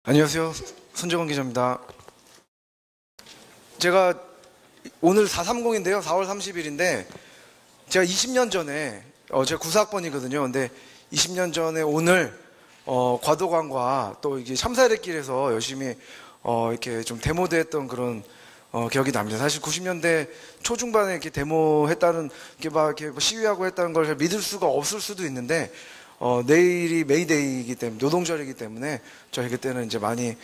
안녕하세요. 손정원 기자입니다. 제가 오늘 430인데요. 4월 30일인데 제가 20년 전에 제가 94학번이거든요. 근데 20년 전에 오늘 과도관과 또 이게 참사례길에서 열심히 이렇게 좀 데모대했던 그런 기억이 납니다. 사실 90년대 초중반에 이렇게 데모했다는 이렇게 뭐 시위하고 했다는 걸 잘 믿을 수가 없을 수도 있는데 내일이 메이데이이기 때문에 노동절이기 때문에 저희 그때는 이제 많이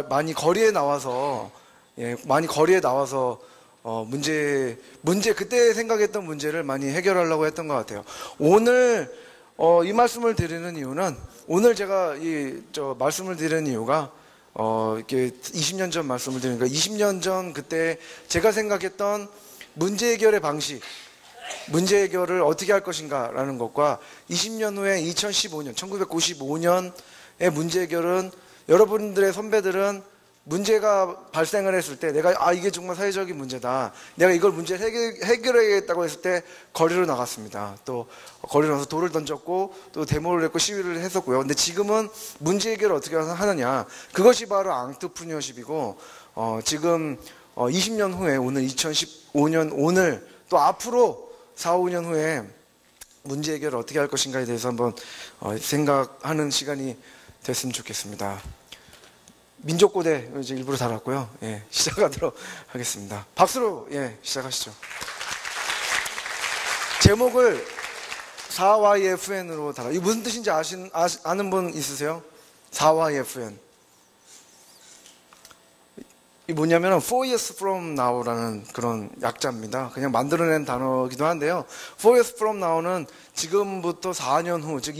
많이 거리에 나와서 많이 거리에 나와서 문제 그때 생각했던 문제를 많이 해결하려고 했던 것 같아요. 오늘 이 말씀을 드리는 이유는 오늘 제가 말씀을 드리는 이유가 이렇게 20년 전 말씀을 드리니까 20년 전 그때 제가 생각했던 문제 해결의 방식, 문제 해결을 어떻게 할 것인가 라는 것과 20년 후에 2015년, 1995년의 문제 해결은 여러분들의 선배들은 문제가 발생을 했을 때 내가 이게 정말 사회적인 문제다, 내가 이걸 문제를 해결해야겠다고 했을 때 거리로 나갔습니다. 또 거리로 나가서 돌을 던졌고 또 데모를 했고 시위를 했었고요. 근데 지금은 문제 해결을 어떻게 하느냐, 그것이 바로 앙트프리너십이고 지금 20년 후에 오늘 2015년 오늘 또 앞으로 4, 5년 후에 문제 해결을 어떻게 할 것인가에 대해서 한번 생각하는 시간이 됐으면 좋겠습니다. 민족고대 이제 일부러 달았고요. 시작하도록 하겠습니다. 박수로 시작하시죠. 제목을 4YFN으로 달아. 이게 무슨 뜻인지 아는 분 있으세요? 4YFN. 이 뭐냐면 4 years from now라는 그런 약자입니다. 그냥 만들어낸 단어이기도 한데요. 4 years from now는 지금부터 4년 후, 즉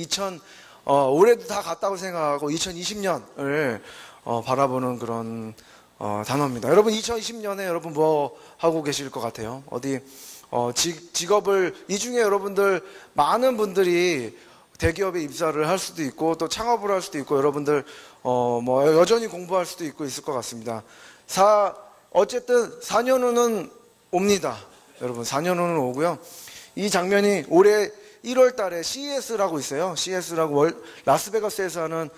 올해도 다 갔다고 생각하고 2020년을 바라보는 그런 단어입니다. 여러분 2020년에 여러분 뭐 하고 계실 것 같아요? 어디 직업을, 이 중에 여러분들 많은 분들이 대기업에 입사를 할 수도 있고 또 창업을 할 수도 있고 여러분들 뭐 여전히 공부할 수도 있고 있을 것 같습니다. 어쨌든 4년 후는 옵니다. 여러분 4년 후는 오고요. 이 장면이 올해 1월 달에 CES라고 있어요. CES라고 라스베가스에서 하는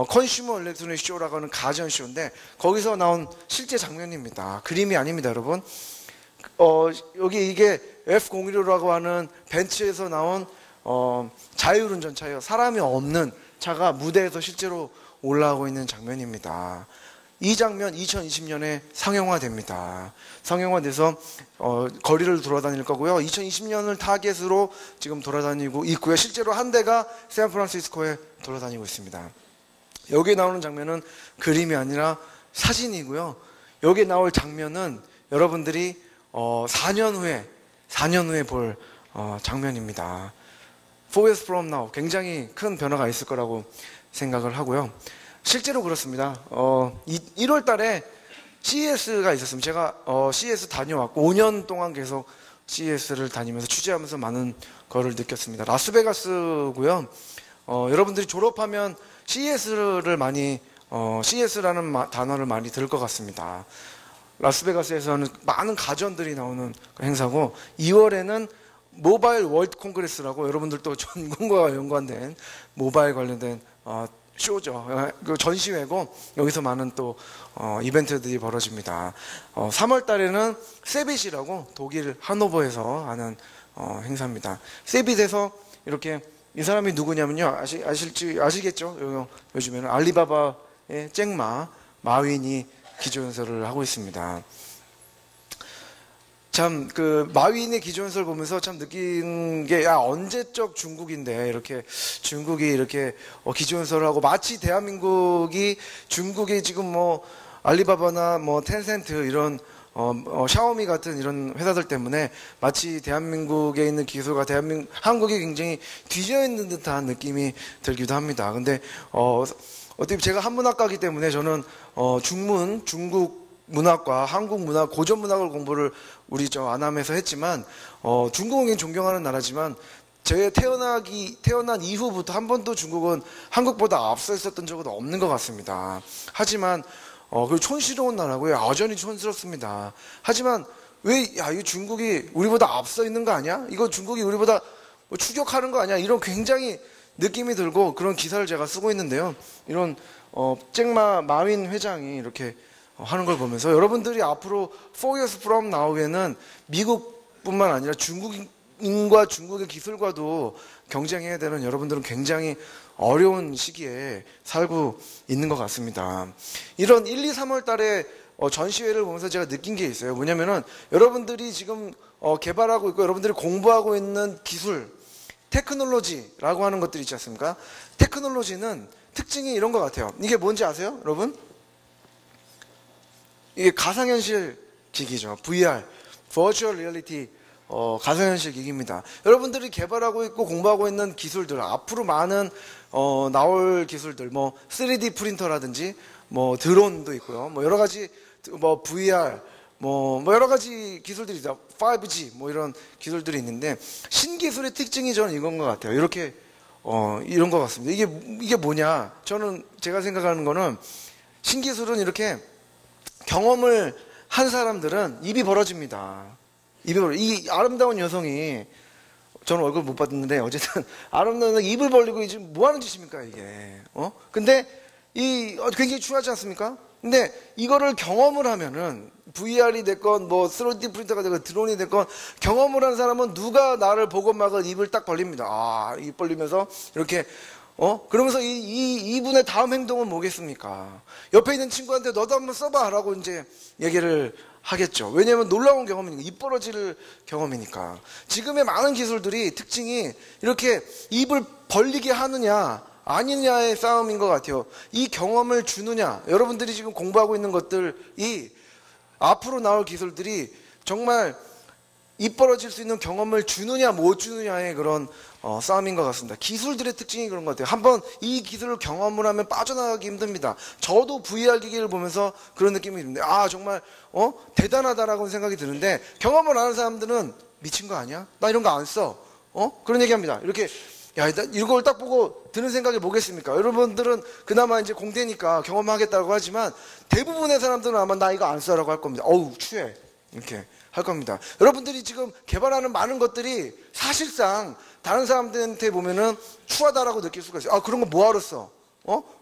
컨슈머 일렉트로닉 쇼라고 하는 가전 쇼인데 거기서 나온 실제 장면입니다. 그림이 아닙니다, 여러분. 여기 이게 F016라고 하는 벤츠에서 나온 자율운전 차예요. 사람이 없는 차가 무대에서 실제로 올라오고 있는 장면입니다. 이 장면 2020년에 상영화됩니다. 상영화돼서 거리를 돌아다닐 거고요. 2020년을 타겟으로 지금 돌아다니고 있고요. 실제로 한 대가 샌프란시스코에 돌아다니고 있습니다. 여기에 나오는 장면은 그림이 아니라 사진이고요. 여기에 나올 장면은 여러분들이 4년 후에 볼 장면입니다. 4 years from now, 굉장히 큰 변화가 있을 거라고 생각을 하고요. 실제로 그렇습니다. 1월 달에 CES가 있었습니다. 제가 CES 다녀왔고 5년 동안 계속 CES를 다니면서 취재하면서 많은 거를 느꼈습니다. 라스베가스고요. 여러분들이 졸업하면 CES를 많이 CES라는 단어를 많이 들을 것 같습니다. 라스베가스에서는 많은 가전들이 나오는 행사고 2월에는 모바일 월드 콩그레스라고 여러분들도 전공과 연관된 모바일 관련된 쇼죠. 그 전시회고 여기서 많은 또 이벤트들이 벌어집니다. 3월 달에는 세빗이라고 독일 하노버에서 하는 행사입니다. 세빗에서 이렇게 이 사람이 누구냐면요. 아시겠죠? 요즘에는 알리바바의 잭마 마윈이 기조연설을 하고 있습니다. 참 마윈의 기조연설 보면서 참 느낀 게 언제적 중국인데 이렇게 중국이 이렇게 기조연설을 하고 마치 대한민국이 중국이 지금 뭐 알리바바나 뭐 텐센트 이런 샤오미 같은 이런 회사들 때문에 마치 대한민국에 있는 기술가 한국이 굉장히 뒤져 있는 듯한 느낌이 들기도 합니다. 근데 어떻게 제가 한문학과이기 때문에 저는 중국 문학과 한국 문학, 고전 문학을 공부를 우리 안암에서 했지만 중국은 존경하는 나라지만 제 태어난 이후부터 한 번도 중국은 한국보다 앞서 있었던 적은 없는 것 같습니다. 하지만 그 촌스러운 나라고요. 여전히 촌스럽습니다. 하지만 왜 이 중국이 우리보다 앞서 있는 거 아니야? 이거 중국이 우리보다 추격하는 거 아니야? 이런 굉장히 느낌이 들고 그런 기사를 제가 쓰고 있는데요. 이런 잭마 마윈 회장이 이렇게 하는 걸 보면서 여러분들이 앞으로 4 years from now에는 미국뿐만 아니라 중국인과 중국의 기술과도 경쟁해야 되는 여러분들은 굉장히 어려운 시기에 살고 있는 것 같습니다. 이런 1, 2, 3월 달에 전시회를 보면서 제가 느낀 게 있어요. 뭐냐면은 여러분들이 지금 개발하고 있고 여러분들이 공부하고 있는 기술, 테크놀로지라고 하는 것들이 있지 않습니까? 테크놀로지는 특징이 이런 것 같아요. 이게 뭔지 아세요, 여러분? 이게 가상현실 기기죠. VR, Virtual Reality 가상현실 기기입니다. 여러분들이 개발하고 있고 공부하고 있는 기술들, 앞으로 많은 나올 기술들, 뭐 3D 프린터라든지 뭐 드론도 있고요. 뭐 여러 가지 뭐 VR, 뭐 여러 가지 기술들이 있죠. 5G 뭐 이런 기술들이 있는데 신기술의 특징이 저는 이건 것 같아요. 이렇게 이런 것 같습니다. 이게 뭐냐? 저는 제가 생각하는 거는 신기술은 이렇게 경험을 한 사람들은 입이 벌어집니다. 이 아름다운 여성이 저는 얼굴 못 봤는데 어쨌든 아름다운 입을 벌리고 지금 뭐 하는 짓입니까 이게? 근데 굉장히 중요하지 않습니까? 근데 이거를 경험을 하면은 VR이 됐건 뭐 3D 프린터가 됐건 드론이 됐건 경험을 한 사람은 누가 나를 보고 막 입을 딱 벌립니다. 입 벌리면서 이렇게 그러면서 이분의 다음 행동은 뭐겠습니까? 옆에 있는 친구한테 너도 한번 써봐 라고 이제 얘기를 하겠죠. 왜냐하면 놀라운 경험이니까, 입 벌어질 경험이니까. 지금의 많은 기술들이 특징이 이렇게 입을 벌리게 하느냐 아니냐의 싸움인 것 같아요. 이 경험을 주느냐, 여러분들이 지금 공부하고 있는 것들이 앞으로 나올 기술들이 정말 입 벌어질 수 있는 경험을 주느냐 못 주느냐의 그런 싸움인 것 같습니다. 기술들의 특징이 그런 것 같아요. 한번 이 기술을 경험을 하면 빠져나가기 힘듭니다. 저도 VR 기기를 보면서 그런 느낌이 드는데 정말 대단하다라고 생각이 드는데 경험을 안 하는 사람들은 미친 거 아니야? 나 이런 거 안 써. 그런 얘기합니다. 이렇게 이걸 딱 보고 드는 생각이 뭐겠습니까? 여러분들은 그나마 이제 공대니까 경험하겠다고 하지만 대부분의 사람들은 아마 나 이거 안 써라고 할 겁니다. 어우 추해 이렇게 할 겁니다. 여러분들이 지금 개발하는 많은 것들이 사실상 다른 사람들한테 보면은 추하다라고 느낄 수가 있어요. 그런 거 뭐하러 써?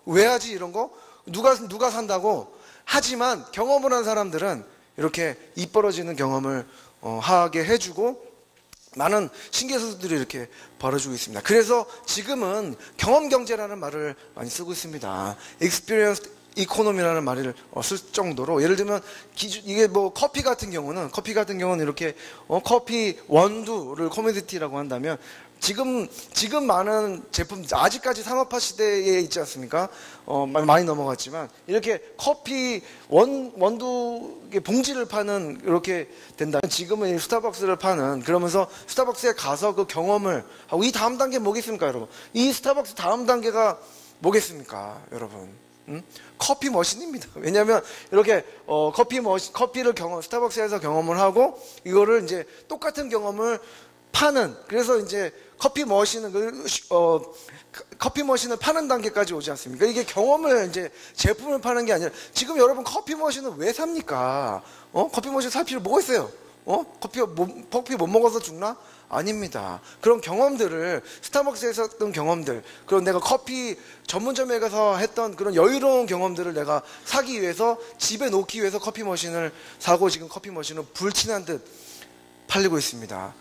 왜 하지 이런 거? 누가 산다고? 하지만 경험을 한 사람들은 이렇게 입 벌어지는 경험을 하게 해주고 많은 신기술들이 이렇게 벌어지고 있습니다. 그래서 지금은 경험 경제라는 말을 많이 쓰고 있습니다. Experience 이코노미라는 말을 쓸 정도로, 예를 들면 이게 뭐 커피 같은 경우는 이렇게 커피 원두를 커뮤니티라고 한다면 지금 많은 제품 아직까지 상업화 시대에 있지 않습니까? 많이 넘어갔지만 이렇게 커피 원두 봉지를 파는 이렇게 된다면 지금은 스타벅스를 파는, 그러면서 스타벅스에 가서 그 경험을 하고, 이 다음 단계 뭐겠습니까, 여러분? 이 스타벅스 다음 단계가 뭐겠습니까, 여러분? 커피 머신입니다. 왜냐하면 이렇게 커피를 스타벅스에서 경험을 하고 이거를 이제 똑같은 경험을 파는, 그래서 이제 커피 머신을 파는 단계까지 오지 않습니까? 이게 경험을 이제 제품을 파는 게 아니라, 지금 여러분 커피 머신을 왜 삽니까? 커피 머신 살 필요 뭐가 있어요? 커피 못 먹어서 죽나? 아닙니다. 그런 경험들을, 스타벅스에서 했던 경험들, 그런 내가 커피 전문점에 가서 했던 그런 여유로운 경험들을 내가 사기 위해서, 집에 놓기 위해서 커피 머신을 사고, 지금 커피 머신은 불친한 듯 팔리고 있습니다.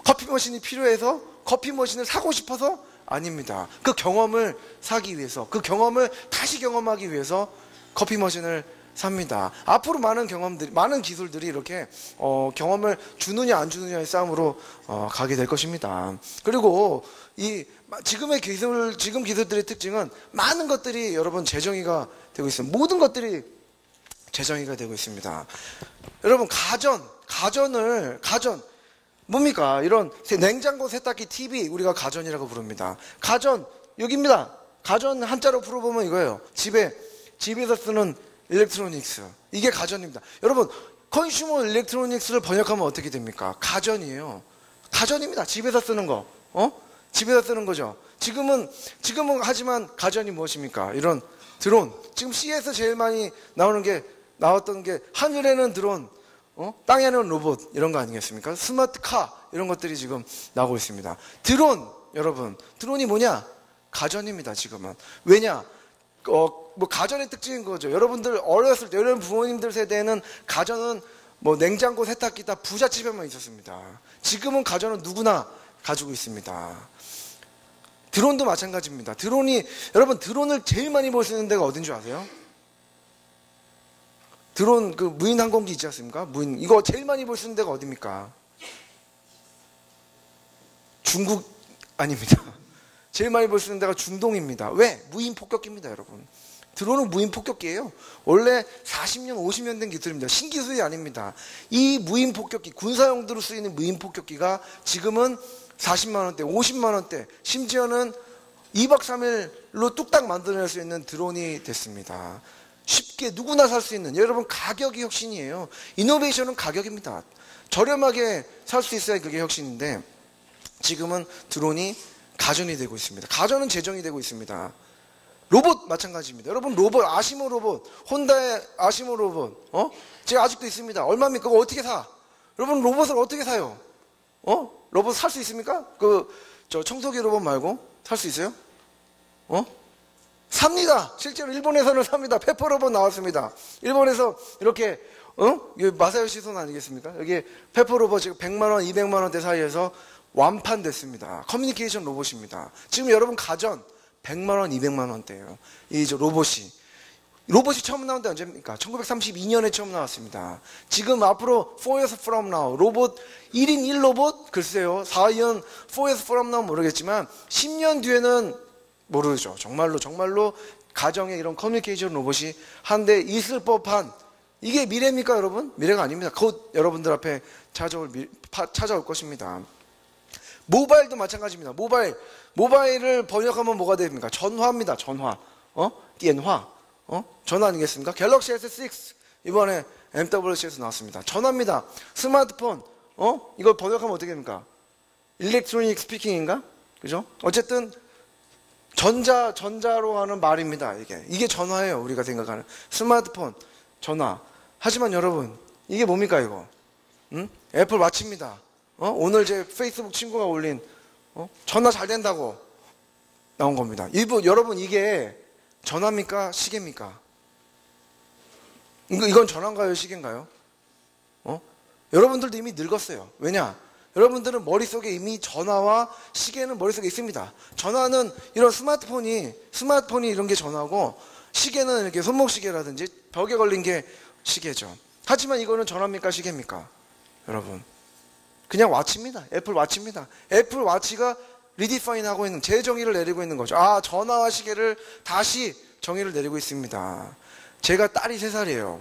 커피 머신이 필요해서 커피 머신을 사고 싶어서? 아닙니다. 그 경험을 사기 위해서, 그 경험을 다시 경험하기 위해서 커피 머신을 삽니다. 앞으로 많은 기술들이 이렇게 경험을 주느냐 안 주느냐의 싸움으로 가게 될 것입니다. 그리고 지금 기술들의 특징은 많은 것들이 여러분 재정의가 되고 있습니다. 모든 것들이 재정의가 되고 있습니다. 여러분 가전 뭡니까? 이런 냉장고, 세탁기, TV 우리가 가전이라고 부릅니다. 가전 여기입니다. 가전 한자로 풀어보면 이거예요. 집에서 쓰는 일렉트로닉스, 이게 가전입니다. 여러분 컨슈머 일렉트로닉스를 번역하면 어떻게 됩니까? 가전이에요. 가전입니다. 집에서 쓰는 거, 집에서 쓰는 거죠. 지금은 하지만 가전이 무엇입니까? 이런 드론, 지금 CES 제일 많이 나왔던 게 하늘에는 드론, 땅에는 로봇, 이런 거 아니겠습니까? 스마트카 이런 것들이 지금 나오고 있습니다. 드론, 여러분 드론이 뭐냐? 가전입니다. 지금은. 왜냐? 뭐 가전의 특징인 거죠. 여러분들 어렸을 때, 여러분 부모님들 세대에는 가전은 뭐 냉장고, 세탁기 다 부잣집에만 있었습니다. 지금은 가전은 누구나 가지고 있습니다. 드론도 마찬가지입니다. 여러분 드론을 제일 많이 볼 수 있는 데가 어딘 줄 아세요? 드론 그 무인 항공기 있지 않습니까? 이거 제일 많이 볼 수 있는 데가 어디입니까? 중국 아닙니다. 제일 많이 볼 수 있는 데가 중동입니다. 왜? 무인 폭격기입니다, 여러분. 드론은 무인 폭격기예요. 원래 40년, 50년 된 기술입니다. 신기술이 아닙니다. 이 무인 폭격기, 군사용도로 쓰이는 무인 폭격기가 지금은 40만 원대, 50만 원대, 심지어는 2박 3일로 뚝딱 만들어낼 수 있는 드론이 됐습니다. 쉽게 누구나 살 수 있는, 여러분 가격이 혁신이에요. 이노베이션은 가격입니다. 저렴하게 살 수 있어야 그게 혁신인데 지금은 드론이 가전이 되고 있습니다. 가전은 재정이 되고 있습니다. 로봇 마찬가지입니다. 여러분 로봇, 아시모 로봇, 혼다의 아시모 로봇, 제가 아직도 있습니다. 얼마입니까? 그거 어떻게 사? 여러분 로봇을 어떻게 사요? 로봇 살 수 있습니까? 저 청소기 로봇 말고 살 수 있어요? 삽니다. 실제로 일본에서는 삽니다. 페퍼 로봇 나왔습니다. 일본에서 이렇게 마사요시 손 아니겠습니까? 여기 페퍼 로봇 지금 100만 원, 200만 원대 사이에서 완판됐습니다. 커뮤니케이션 로봇입니다. 지금 여러분 가전 100만 원, 200만 원대예요. 이 로봇이 처음 나온 데 언제입니까? 1932년에 처음 나왔습니다. 지금 앞으로 4 years from now 로봇 1인 1로봇 글쎄요. 4년 4 years from now 모르겠지만 10년 뒤에는 모르죠. 정말로 가정에 이런 커뮤니케이션 로봇이 한 대 있을 법한, 이게 미래입니까 여러분? 미래가 아닙니다. 곧 여러분들 앞에 찾아올 것입니다. 모바일도 마찬가지입니다. 모바일을 번역하면 뭐가 됩니까? 전화입니다. 전화. 띠엔화. 전화 아니겠습니까? 갤럭시 S6 이번에 MWC에서 나왔습니다. 전화입니다. 스마트폰. 이걸 번역하면 어떻게 됩니까? 일렉트로닉 스피킹인가? 그죠? 어쨌든 전자로 하는 말입니다. 이게 전화예요. 우리가 생각하는 스마트폰, 전화. 하지만 여러분, 이게 뭡니까 이거? 애플 와치입니다. 오늘 제 페이스북 친구가 올린 전화 잘 된다고 나온 겁니다. 여러분 이게 전화입니까? 시계입니까? 이건 전화인가요? 시계인가요? 여러분들도 이미 늙었어요. 왜냐? 여러분들은 머릿속에 이미 전화와 시계는 머릿속에 있습니다. 전화는 이런 스마트폰이 이런 게 전화고, 시계는 이렇게 손목시계라든지 벽에 걸린 게 시계죠. 하지만 이거는 전화입니까? 시계입니까? 여러분. 그냥 와치입니다. 애플 와치입니다. 애플 와치가 리디파인 하고 있는, 재정의를 내리고 있는 거죠. 전화와 시계를 다시 정의를 내리고 있습니다. 제가 딸이 3살이에요.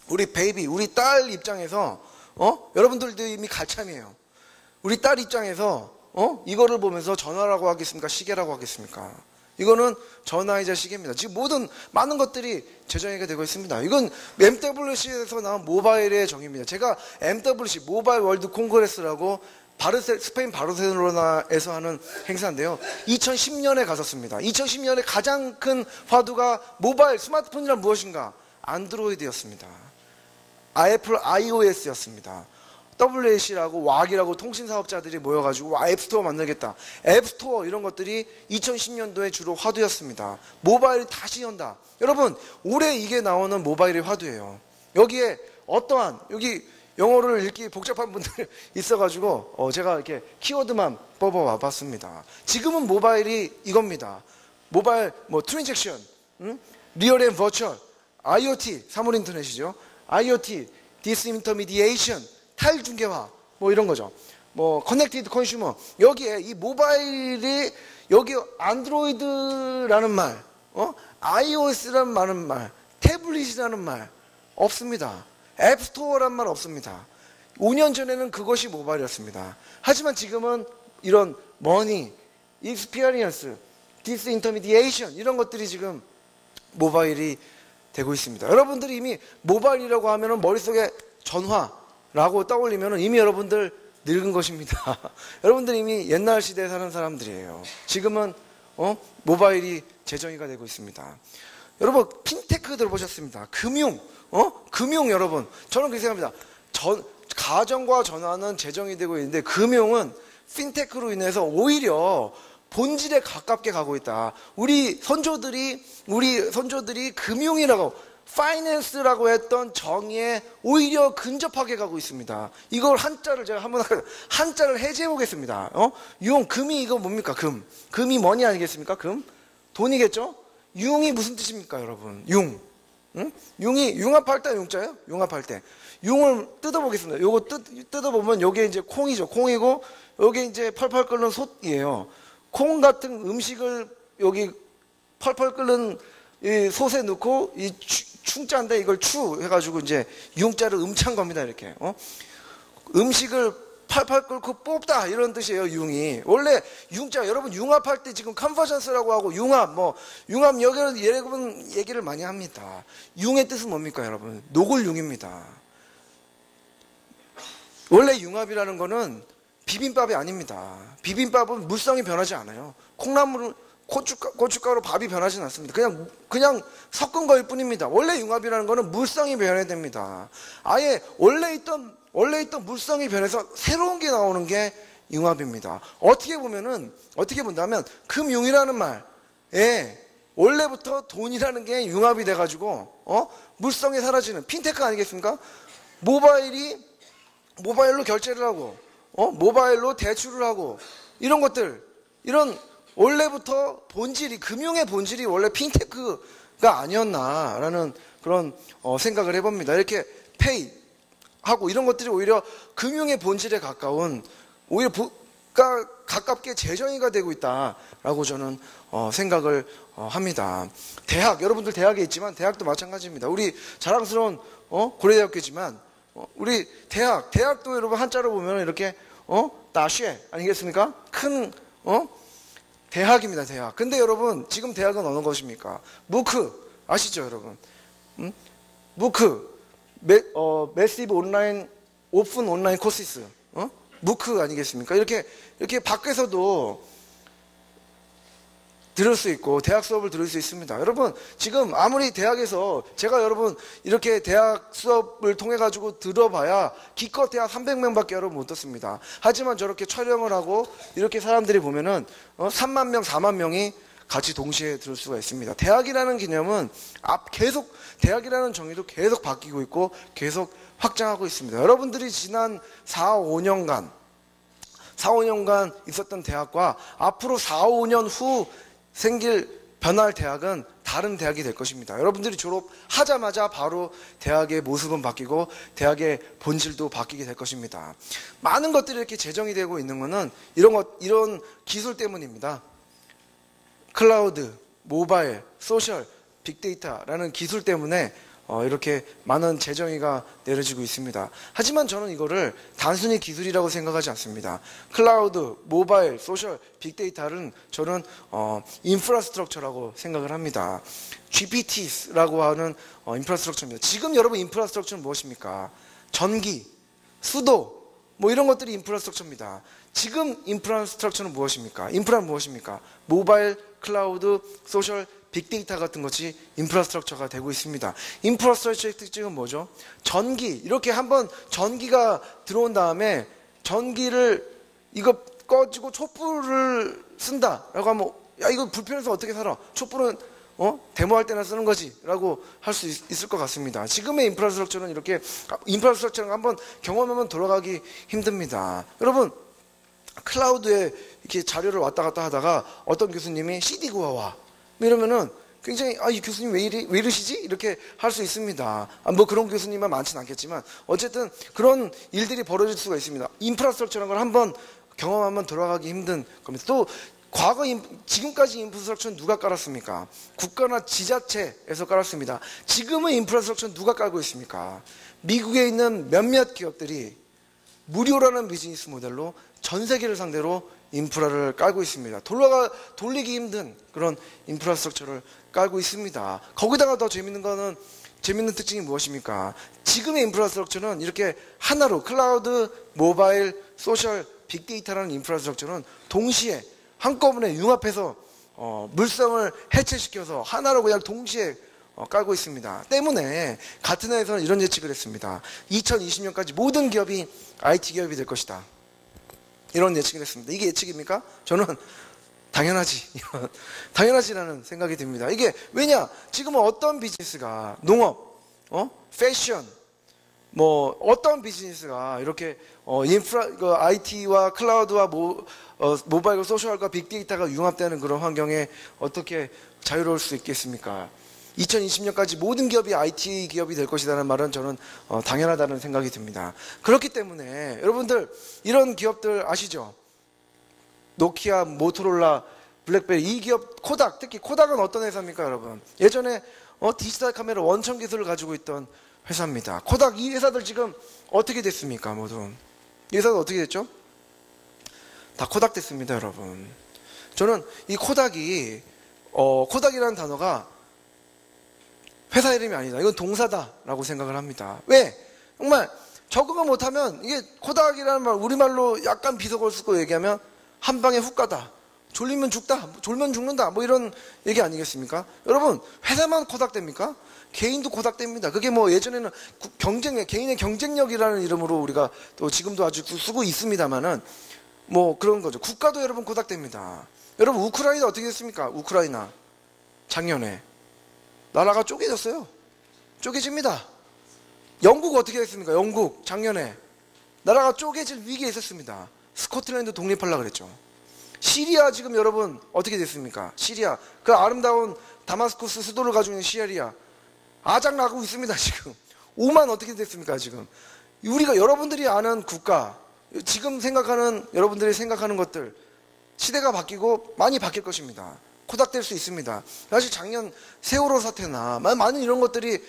우리 베이비, 우리 딸 입장에서, 여러분들도 이미 갈참이에요. 우리 딸 입장에서, 이거를 보면서 전화라고 하겠습니까? 시계라고 하겠습니까? 이거는 전화이자 시계입니다. 지금 많은 것들이 재정의가 되고 있습니다. 이건 MWC에서 나온 모바일의 정의입니다. 제가 MWC, 모바일 월드 콩그레스라고 스페인 바르셀로나에서 하는 행사인데요. 2010년에 갔었습니다. 2010년에 가장 큰 화두가 모바일, 스마트폰이란 무엇인가? 안드로이드였습니다. 애플 iOS였습니다. WAC라고 왁이라고 통신사업자들이 모여가지고 앱스토어 만들겠다. 앱스토어 이런 것들이 2010년도에 주로 화두였습니다. 모바일이 다시 연다. 여러분 올해 이게 나오는 모바일의 화두예요. 여기에 여기 영어를 읽기 복잡한 분들 있어가지고 제가 이렇게 키워드만 뽑아와 봤습니다. 지금은 모바일이 이겁니다. 모바일 트랜잭션, 리얼 앤 버추얼, IoT, 사물 인터넷이죠. IoT, 디스인터미디에이션, 탈중계화 이런 거죠. 커넥티드 컨슈머. 여기에 이 모바일이 여기 안드로이드라는 말, iOS라는 말, 태블릿이라는 말 없습니다. 앱스토어란 말 없습니다. 5년 전에는 그것이 모바일이었습니다. 하지만 지금은 이런 머니, 익스피리언스, 디스인터미디에이션 이런 것들이 지금 모바일이 되고 있습니다. 여러분들이 이미 모바일이라고 하면은 머릿속에 전화라고 떠올리면은 이미 여러분들 늙은 것입니다. 여러분들 이미 옛날 시대에 사는 사람들이에요. 지금은 모바일이 재정의가 되고 있습니다. 여러분 핀테크 들어보셨습니다. 금융 여러분 저는 그렇게 생각합니다. 가정과 전화는 재정이 되고 있는데 금융은 핀테크로 인해서 오히려 본질에 가깝게 가고 있다. 우리 선조들이 금융이라고 파이낸스라고 했던 정의에 오히려 근접하게 가고 있습니다. 이걸 한자를 제가 한자를 해제해 보겠습니다. 금이 이거 뭡니까? 금이 뭐니 아니겠습니까? 돈이겠죠? 융이 무슨 뜻입니까, 여러분? 응? 융이 융합할 때 용자예요? 융합할 때. 융을 뜯어보겠습니다. 요거 뜯어보면 요게 이제 콩이죠. 콩이고 요게 이제 펄펄 끓는 솥이에요. 콩 같은 음식을 여기 펄펄 끓는 이 솥에 넣고 이 충자인데 이걸 추 해가지고 이제 융자를 음찬 겁니다. 이렇게 음식을 팔팔 끓고 뽑다 이런 뜻이에요. 융이 원래 융자 여러분 융합할 때 지금 컨버전스라고 하고 융합 여러분 얘기를 많이 합니다. 융의 뜻은 뭡니까 여러분? 노골융입니다. 원래 융합이라는 거는 비빔밥이 아닙니다. 비빔밥은 물성이 변하지 않아요. 콩나물 고춧가루 밥이 변하지는 않습니다. 그냥 섞은 거일 뿐입니다. 원래 융합이라는 거는 물성이 변해야 됩니다. 아예 원래 있던 물성이 변해서 새로운 게 나오는 게 융합입니다. 어떻게 본다면 금융이라는 말에 원래부터 돈이라는 게 융합이 돼가지고 물성이 사라지는 핀테크 아니겠습니까? 모바일로 결제를 하고 모바일로 대출을 하고 이런 것들 원래부터 금융의 본질이 원래 핀테크가 아니었나라는 그런 생각을 해봅니다. 이렇게 페이 하고 이런 것들이 오히려 금융의 본질에 가까운 오히려 가깝게 재정의가 되고 있다라고 저는 생각을 합니다. 여러분들 대학에 있지만 대학도 마찬가지입니다. 우리 자랑스러운 고려대학교지만 우리 대학도 여러분 한자로 보면 이렇게 다쉐 아니겠습니까? 큰 대학입니다. 대학. 근데 여러분 지금 대학은 어느 것입니까? 무크 아시죠 여러분? 무크 매시브 온라인 오픈 온라인 코시스 무크 아니겠습니까? 이렇게 밖에서도 들을 수 있고 대학 수업을 들을 수 있습니다. 여러분 지금 아무리 대학에서 제가 여러분 이렇게 대학 수업을 통해 가지고 들어봐야 기껏 대학 300명밖에 여러분 못 듣습니다. 하지만 저렇게 촬영을 하고 이렇게 사람들이 보면은 3만 명 4만 명이 같이 동시에 들을 수가 있습니다. 대학이라는 개념은 대학이라는 정의도 계속 바뀌고 있고 계속 확장하고 있습니다. 여러분들이 지난 4, 5년간 있었던 대학과 앞으로 4, 5년 후 변할 대학은 다른 대학이 될 것입니다. 여러분들이 졸업하자마자 바로 대학의 모습은 바뀌고 대학의 본질도 바뀌게 될 것입니다. 많은 것들이 이렇게 재정이 되고 있는 것은 이런 기술 때문입니다. 클라우드, 모바일, 소셜, 빅데이터라는 기술 때문에 이렇게 많은 재정의가 내려지고 있습니다. 하지만 저는 이거를 단순히 기술이라고 생각하지 않습니다. 클라우드, 모바일, 소셜, 빅데이터는 저는 인프라스트럭처라고 생각을 합니다. GPT라고 하는 인프라스트럭처입니다. 지금 여러분 인프라스트럭처는 무엇입니까? 전기, 수도 이런 것들이 인프라스트럭처입니다. 지금 인프라스트럭처는 무엇입니까? 인프라는 무엇입니까? 모바일, 클라우드, 소셜, 빅데이터 같은 것이 인프라스트럭처가 되고 있습니다. 인프라스트럭처의 특징은 뭐죠? 이렇게 한번 전기가 들어온 다음에 전기를 이거 꺼지고 촛불을 쓴다라고 하면 야 이거 불편해서 어떻게 살아? 촛불은 데모할 때나 쓰는 거지 라고 할 수 있을 것 같습니다. 지금의 인프라스트럭처는 이렇게 인프라스트럭처는 한번 경험하면 돌아가기 힘듭니다. 여러분 클라우드에 이렇게 자료를 왔다 갔다 하다가 어떤 교수님이 CD 구워와 이러면은 굉장히 이 교수님 왜 이러시지? 이렇게 할 수 있습니다. 그런 교수님만 많지는 않겠지만 어쨌든 그런 일들이 벌어질 수가 있습니다. 인프라스트럭처라는 걸 한번 경험하면 돌아가기 힘든 겁니다. 또 지금까지 인프라스트럭처는 누가 깔았습니까? 국가나 지자체에서 깔았습니다. 지금의 인프라스트럭처는 누가 깔고 있습니까? 미국에 있는 몇몇 기업들이 무료라는 비즈니스 모델로 전 세계를 상대로 인프라를 깔고 있습니다. 돌리기 힘든 그런 인프라스트럭처를 깔고 있습니다. 거기다가 더 재밌는 특징이 무엇입니까? 지금의 인프라스트럭처는 이렇게 하나로 클라우드, 모바일, 소셜, 빅데이터라는 인프라스트럭처는 동시에 한꺼번에 융합해서 물성을 해체시켜서 하나로 그냥 동시에 깔고 있습니다. 때문에 같은 해에서는 이런 예측을 했습니다. 2020년까지 모든 기업이 IT 기업이 될 것이다. 이런 예측을 했습니다. 이게 예측입니까? 저는 당연하지. 당연하지라는 생각이 듭니다. 이게 왜냐? 지금은 어떤 비즈니스가 농업, 패션, 뭐 어떤 비즈니스가 이렇게 인프라, IT와 클라우드와 모바일과 소셜과 빅데이터가 융합되는 그런 환경에 어떻게 자유로울 수 있겠습니까? 2020년까지 모든 기업이 IT 기업이 될 것이라는 말은 저는 당연하다는 생각이 듭니다. 그렇기 때문에 여러분들 이런 기업들 아시죠? 노키아, 모토로라, 블랙베리, 이 기업, 코닥, 특히 코닥은 어떤 회사입니까, 여러분? 예전에 디지털 카메라 원천 기술을 가지고 있던 회사입니다. 코닥, 이 회사들 지금 어떻게 됐습니까, 모두? 이 회사들 어떻게 됐죠? 다 코닥 됐습니다, 여러분. 저는 이 코닥이 코닥이라는 단어가 회사 이름이 아니다. 이건 동사다라고 생각을 합니다. 왜? 정말 적응을 못하면 이게 코닥이라는 말, 우리말로 약간 비속어를 쓰고 얘기하면 한 방에 훅 가다. 졸리면 죽다. 졸면 죽는다. 뭐 이런 얘기 아니겠습니까? 여러분, 회사만 코닥됩니까? 개인도 코닥됩니다. 그게 뭐 예전에는 개인의 경쟁력이라는 이름으로 우리가 또 지금도 아주 쓰고 있습니다만은 뭐 그런 거죠. 국가도 여러분 코닥됩니다. 여러분, 우크라이나 어떻게 됐습니까? 우크라이나. 작년에. 나라가 쪼개졌어요. 쪼개집니다. 영국 어떻게 됐습니까? 영국. 작년에. 나라가 쪼개질 위기에 있었습니다. 스코틀랜드 독립하려고 그랬죠. 시리아 지금 여러분 어떻게 됐습니까? 시리아. 그 아름다운 다마스쿠스 수도를 가지고 있는 시리아. 아작나고 있습니다, 지금. 오만 어떻게 됐습니까, 지금? 우리가 여러분들이 아는 국가, 지금 생각하는, 여러분들이 생각하는 것들, 시대가 바뀌고 많이 바뀔 것입니다. 코닥될 수 있습니다. 사실 작년 세월호 사태나 많은 이런 것들이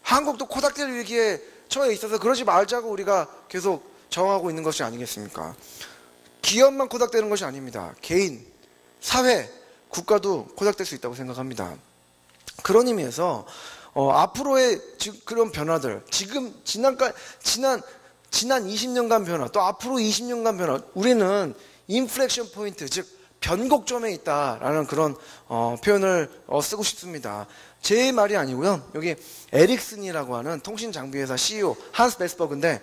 한국도 코닥될 위기에 처해 있어서 그러지 말자고 우리가 계속 저항하고 있는 것이 아니겠습니까? 기업만 코닥되는 것이 아닙니다. 개인, 사회, 국가도 코닥될 수 있다고 생각합니다. 그런 의미에서 앞으로의 그런 변화들, 지금 지난 20년간 변화, 또 앞으로 20년간 변화, 우리는 인플렉션 포인트, 즉 변곡점에 있다라는 그런 표현을 쓰고 싶습니다. 제 말이 아니고요. 여기 에릭슨이라고 하는 통신 장비 회사 CEO 한스 베스버그인데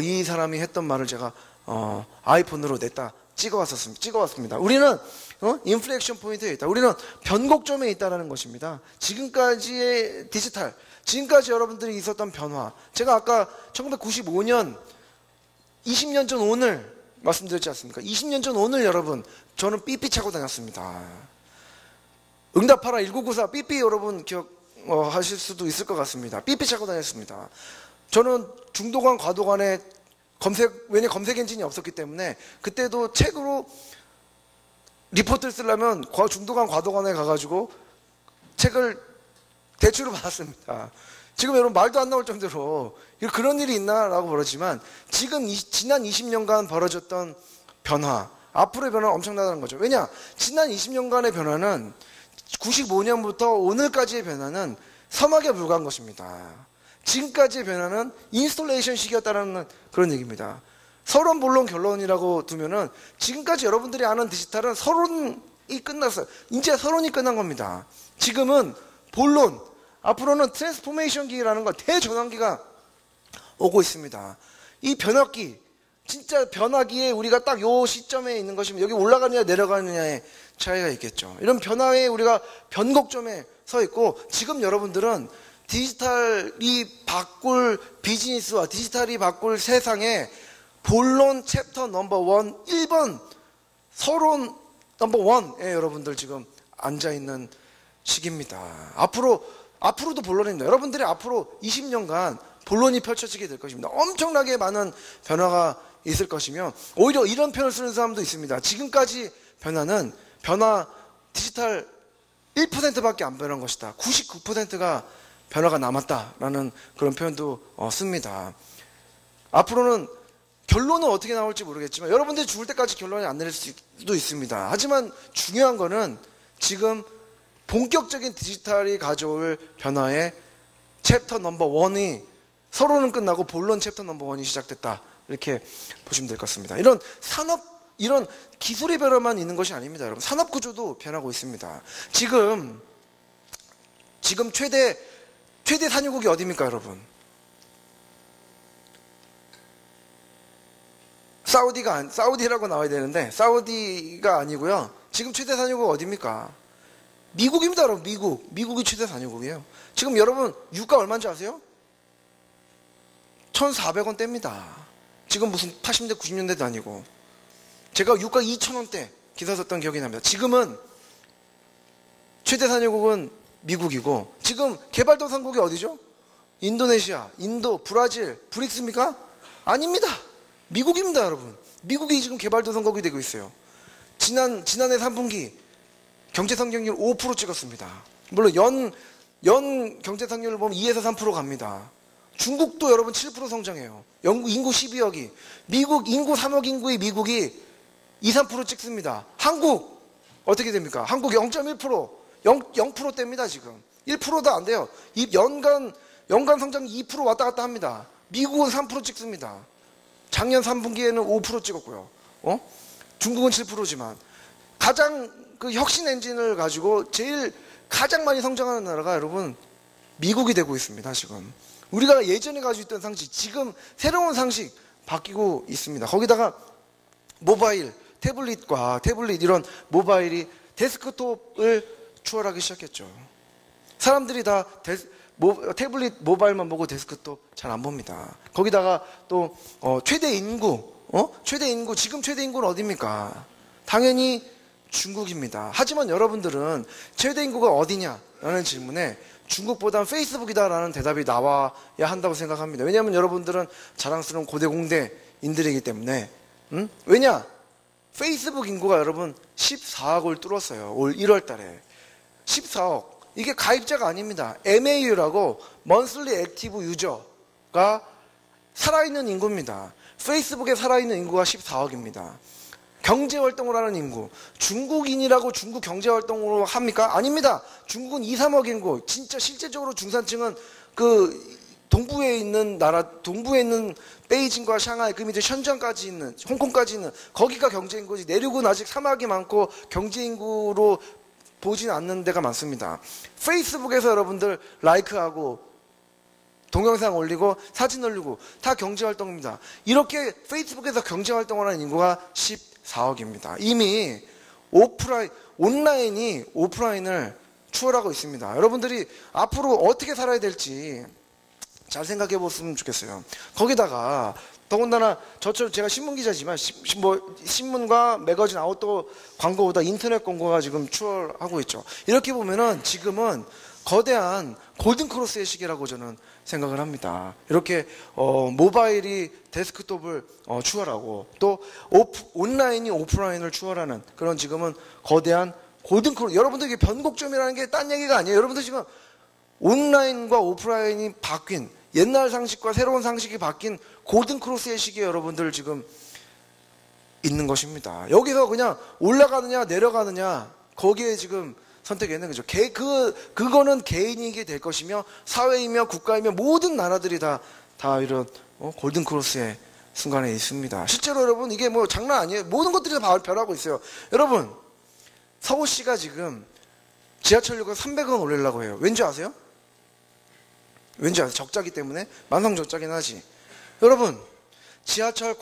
이 사람이 했던 말을 제가 아이폰으로 냈다 찍어왔습니다. 우리는 인플렉션 포인트에 있다. 우리는 변곡점에 있다라는 것입니다. 지금까지의 디지털, 지금까지 여러분들이 있었던 변화. 제가 아까 1995년 20년 전 오늘 말씀드렸지 않습니까? 20년 전 오늘 여러분, 저는 삐삐 차고 다녔습니다. 응답하라 1994 삐삐 여러분 기억하실 수도 있을 것 같습니다. 삐삐 차고 다녔습니다. 저는 중도간 과도간에 왜냐 검색 엔진이 없었기 때문에 그때도 책으로 리포트를 쓰려면 중도간 과도간에 가가지고 책을 대출을 받았습니다. 지금 여러분 말도 안 나올 정도로 그런 일이 있나라고 그러지만 지금 지난 20년간 벌어졌던 변화, 앞으로의 변화는 엄청나다는 거죠. 왜냐? 지난 20년간의 변화는 95년부터 오늘까지의 변화는 서막에 불과한 것입니다. 지금까지의 변화는 인스톨레이션 시기였다는 그런 얘기입니다. 서론, 본론, 결론이라고 두면은 지금까지 여러분들이 아는 디지털은 서론이 끝났어요. 이제 서론이 끝난 겁니다. 지금은 본론, 앞으로는 트랜스포메이션 기라는 거, 대전환기가 오고 있습니다. 이 변화기, 진짜 변화기에 우리가 딱 요 시점에 있는 것이면 여기 올라가느냐 내려가느냐의 차이가 있겠죠. 이런 변화에 우리가 변곡점에 서 있고 지금 여러분들은 디지털이 바꿀 비즈니스와 디지털이 바꿀 세상에 본론 챕터 넘버 1, 1번 서론 넘버 1에 여러분들 지금 앉아있는 시기입니다. 앞으로도 본론입니다. 여러분들이 앞으로 20년간 본론이 펼쳐지게 될 것입니다. 엄청나게 많은 변화가 있을 것이며 오히려 이런 표현을 쓰는 사람도 있습니다. 지금까지 디지털 1%밖에 안 변한 것이다. 99%가 변화가 남았다라는 그런 표현도 씁니다. 앞으로는 결론은 어떻게 나올지 모르겠지만 여러분들이 죽을 때까지 결론이 안 내릴 수도 있습니다. 하지만 중요한 거는 지금 본격적인 디지털이 가져올 변화의 챕터 넘버 1이 서론은 끝나고 본론 챕터 넘버 1이 시작됐다. 이렇게 보시면 될 것 같습니다. 이런 기술의 변화만 있는 것이 아닙니다. 여러분, 산업 구조도 변하고 있습니다. 지금 최대 산유국이 어디입니까, 여러분? 사우디라고 나와야 되는데 사우디가 아니고요. 지금 최대 산유국 어디입니까? 미국입니다, 여러분. 미국이 최대 산유국이에요. 지금 여러분 유가 얼마인지 아세요? 1,400원대입니다. 지금 무슨 80년대 90년대도 아니고. 제가 유가 2,000원대 기사 썼던 기억이 납니다. 지금은 최대 산유국은 미국이고, 지금 개발도상국이 어디죠? 인도네시아, 인도, 브라질, 브릭스입니까? 아닙니다. 미국입니다, 여러분. 미국이 지금 개발도상국이 되고 있어요. 지난해 3분기 경제 성장률 5% 찍었습니다. 물론 연 경제 성장률을 보면 2에서 3% 갑니다. 중국도 여러분 7% 성장해요. 인구 12억이. 미국 인구 3억 인구의 미국이 2, 3% 찍습니다. 한국 어떻게 됩니까? 한국 0.1%, 0%대입니다, 지금. 1%도 안 돼요. 연간 성장이 2% 왔다 갔다 합니다. 미국은 3% 찍습니다. 작년 3분기에는 5% 찍었고요. 중국은 7%지만 가장 그 혁신 엔진을 가지고 가장 많이 성장하는 나라가 여러분 미국이 되고 있습니다. 지금 우리가 예전에 가지고 있던 상식, 지금 새로운 상식 바뀌고 있습니다. 거기다가 모바일, 태블릿 이런 모바일이 데스크톱을 추월하기 시작했죠. 사람들이 다 태블릿 모바일만 보고 데스크톱 잘 안 봅니다. 거기다가 또 최대 인구 지금 최대 인구는 어디입니까? 당연히 중국입니다. 하지만 여러분들은 최대 인구가 어디냐라는 질문에 중국보단 페이스북이다라는 대답이 나와야 한다고 생각합니다. 왜냐하면 여러분들은 자랑스러운 고대 공대인들이기 때문에. 왜냐? 페이스북 인구가 여러분 14억을 뚫었어요. 올 1월 달에 14억. 이게 가입자가 아닙니다. MAU라고 Monthly Active User가 살아있는 인구입니다. 페이스북에 살아있는 인구가 14억입니다. 경제활동을 하는 인구, 중국인이라고 중국 경제활동으로 합니까? 아닙니다. 중국은 2, 3억 인구. 진짜 실제적으로 중산층은 그 동부에 있는 베이징과 샹하이, 그 밑에 션전까지 있는, 홍콩까지 있는 거기가 경제인구지. 내륙은 아직 사막이 많고 경제인구로 보진 않는 데가 많습니다. 페이스북에서 여러분들 라이크하고 동영상 올리고 사진 올리고 다 경제활동입니다. 이렇게 페이스북에서 경제활동을 하는 인구가 14억입니다. 이미 온라인이 오프라인을 추월하고 있습니다. 여러분들이 앞으로 어떻게 살아야 될지 잘 생각해 보셨으면 좋겠어요. 거기다가 더군다나 저처럼 제가 신문기자지만 신문과 매거진 아웃도어 광고보다 인터넷 광고가 지금 추월하고 있죠. 이렇게 보면은 지금은 거대한 골든크로스의 시기라고 저는 생각을 합니다. 이렇게 모바일이 데스크톱을 추월하고 또 온라인이 오프라인을 추월하는 그런 지금은 거대한 골든크로스. 여러분들 이게 변곡점이라는 게 딴 얘기가 아니에요. 여러분들 지금 온라인과 오프라인이 바뀐, 옛날 상식과 새로운 상식이 바뀐 골든크로스의 시기에 여러분들 지금 있는 것입니다. 여기서 그냥 올라가느냐 내려가느냐 거기에 지금 선택했는 거죠. 그거는 개인이게 될 것이며 사회이며 국가이며 모든 나라들이 다 이런 골든크로스의 순간에 있습니다. 실제로 여러분 이게 뭐 장난 아니에요. 모든 것들이 다 변하고 있어요. 여러분 서울시가 지금 지하철료가 300원 올리려고 해요. 왠지 아세요? 왠지 아세요? 적자기 때문에 만성 적자긴 하지. 여러분 지하철에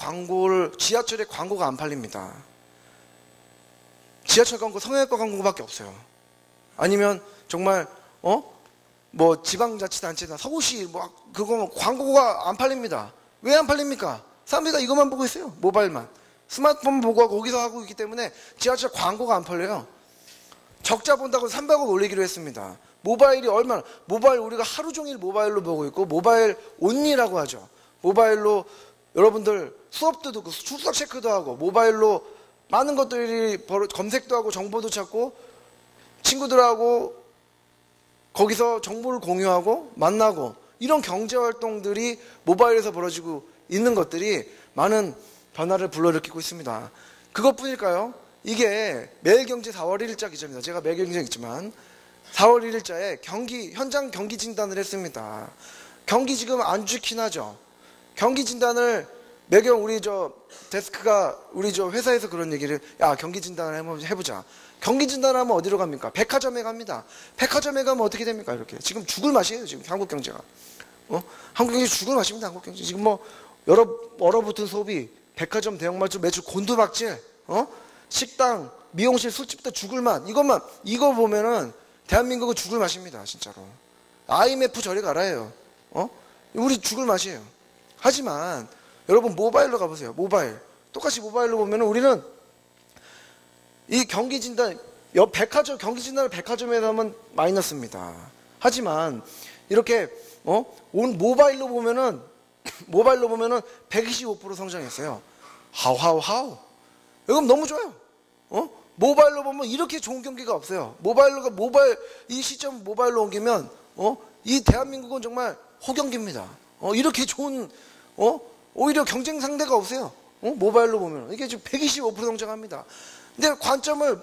광고가 안 팔립니다. 지하철 광고 성형외과 광고밖에 없어요. 아니면 정말 뭐 지방자치단체나 서울시 그거 광고가 안 팔립니다. 왜 안 팔립니까? 사람들이 다 이것만 보고 있어요. 모바일만 스마트폰 보고 거기서 하고 있기 때문에 지하철 광고가 안 팔려요. 적자 본다고 300원 올리기로 했습니다. 모바일 우리가 하루 종일 모바일로 보고 있고 모바일 온리라고 하죠. 모바일로 여러분들 수업도 듣고 출석 체크도 하고 모바일로 많은 것들이 검색도 하고 정보도 찾고 친구들하고 거기서 정보를 공유하고 만나고 이런 경제활동들이 모바일에서 벌어지고 있는 것들이 많은 변화를 불러일으키고 있습니다. 그것뿐일까요? 이게 매일경제 4월 1일자 기자입니다. 제가 매일경제 있지만 4월 1일자에 현장 경기 진단을 했습니다. 경기 지금 안 좋긴 하죠. 경기 진단을 매경 우리 데스크가 우리 회사에서 그런 얘기를 경기 진단을 한번 해보자. 경기 진단하면 어디로 갑니까? 백화점에 갑니다. 백화점에 가면 어떻게 됩니까? 이렇게 지금 죽을 맛이에요. 지금 한국 경제가. 한국 경제 죽을 맛입니다. 한국 경제 지금 뭐 얼어붙은 소비, 백화점 대형마트 매출 곤두박질, 식당 미용실, 술집도 죽을 맛. 이거 보면은 대한민국은 죽을 맛입니다. 진짜로. IMF 저리 가라예요. 우리 죽을 맛이에요. 하지만 여러분 모바일로 가보세요. 모바일. 똑같이 모바일로 보면은 우리는 이 경기 진단, 백화점, 경기 진단을 백화점에서 하면 마이너스입니다. 하지만 이렇게 온 모바일로 보면은 125% 성장했어요. 하우. 여러분 너무 좋아요. 모바일로 보면 이렇게 좋은 경기가 없어요. 이 시점 모바일로 옮기면 이 대한민국은 정말 호경기입니다. 이렇게 좋은 오히려 경쟁 상대가 없어요. 모바일로 보면 이게 지금 125% 성장합니다. 근데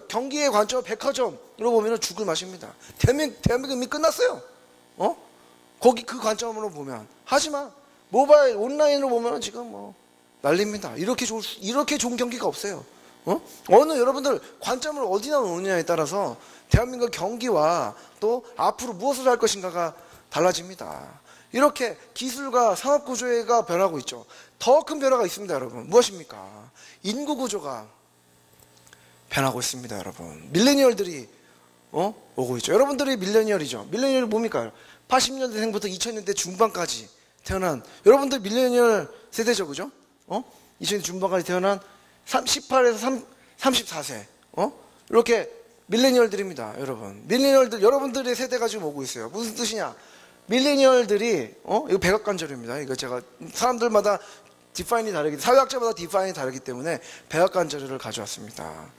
경기의 관점을 백화점으로 보면 죽을 맛입니다. 대한민국 이미 끝났어요. 거기 그 관점으로 보면. 하지만 모바일 온라인으로 보면 지금 난립니다. 이렇게 좋은 경기가 없어요. 여러분들 관점을 어디다 놓느냐에 따라서 대한민국 경기와 또 앞으로 무엇을 할 것인가가 달라집니다. 이렇게 기술과 산업 구조가 변하고 있죠. 더 큰 변화가 있습니다, 여러분. 무엇입니까? 인구 구조가 변하고 있습니다, 여러분. 밀레니얼들이 오고 있죠. 여러분들이 밀레니얼이죠. 밀레니얼이 뭡니까? 80년대생부터 2000년대 중반까지 태어난 여러분들 밀레니얼 세대죠, 그죠? 2000년대 중반까지 태어난 18에서 34세 이렇게 밀레니얼들입니다, 여러분. 밀레니얼들, 여러분들의 세대가 지금 오고 있어요. 무슨 뜻이냐? 밀레니얼들이 이거 백악관절입니다. 이거 제가 사람들마다 디파인이 다르기, 사회학자마다 디파인이 다르기 때문에 백악관절을 가져왔습니다.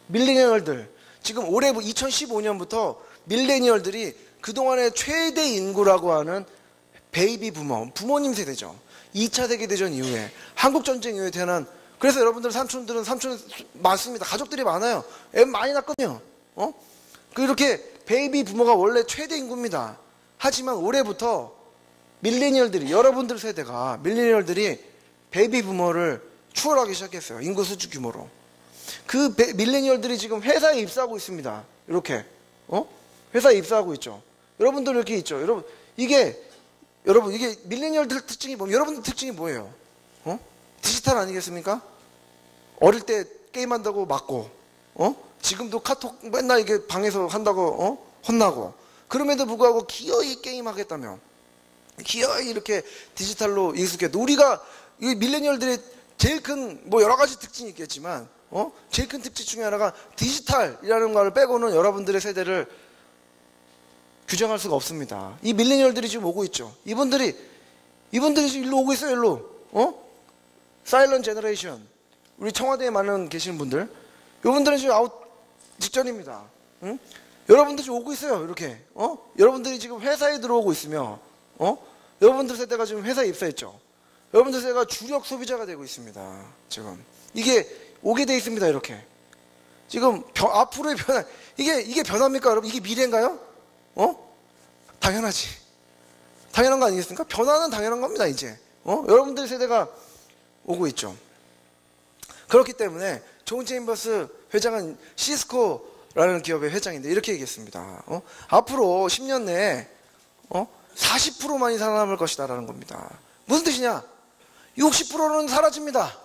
밀레니얼들, 지금 올해 2015년부터 밀레니얼들이 그동안의 최대 인구라고 하는 베이비 부모, 부모님 세대죠. 2차 세계대전 이후에, 한국전쟁 이후에 태어난, 그래서 여러분들 삼촌 많습니다. 가족들이 많아요. 애 많이 낳거든요. 이렇게 베이비 부모가 원래 최대 인구입니다. 하지만 올해부터 밀레니얼들이, 여러분들 세대가, 밀레니얼들이 베이비 부모를 추월하기 시작했어요. 인구 수주 규모로. 그 밀레니얼들이 지금 회사에 입사하고 있습니다. 이렇게. 회사에 입사하고 있죠. 여러분들 이렇게 있죠. 이게 밀레니얼들 특징이 뭐예요? 여러분들 특징이 뭐예요? 디지털 아니겠습니까? 어릴 때 게임한다고 맞고, 지금도 카톡 맨날 이게 방에서 한다고, 혼나고, 그럼에도 불구하고 기어이 게임하겠다며, 기어이 이렇게 디지털로 익숙해도, 우리가, 이 밀레니얼들의 제일 큰, 여러 가지 특징이 있겠지만, 제일 큰 특징 중에 하나가 디지털이라는 걸 빼고는 여러분들의 세대를 규정할 수가 없습니다. 이 밀레니얼들이 지금 오고 있죠. 이분들이 지금 일로 오고 있어요, 일로. 사일런트 제너레이션. 우리 청와대에 많은 계시는 분들. 이분들은 지금 아웃 직전입니다. 응? 여러분들이 지금 오고 있어요, 이렇게. 여러분들이 지금 회사에 들어오고 있으며, 여러분들 세대가 지금 회사에 입사했죠. 여러분들 세대가 주력 소비자가 되고 있습니다. 지금. 이게 오게 돼 있습니다, 이렇게. 지금 앞으로의 변화, 이게 변화입니까, 여러분? 이게 미래인가요? 당연하지. 당연한 거 아니겠습니까? 변화는 당연한 겁니다, 이제. 여러분들 세대가 오고 있죠. 그렇기 때문에 존 체인버스 회장은 시스코라는 기업의 회장인데 이렇게 얘기했습니다. 앞으로 10년 내에 40%만이 살아남을 것이다라는 겁니다. 무슨 뜻이냐? 60%는 사라집니다.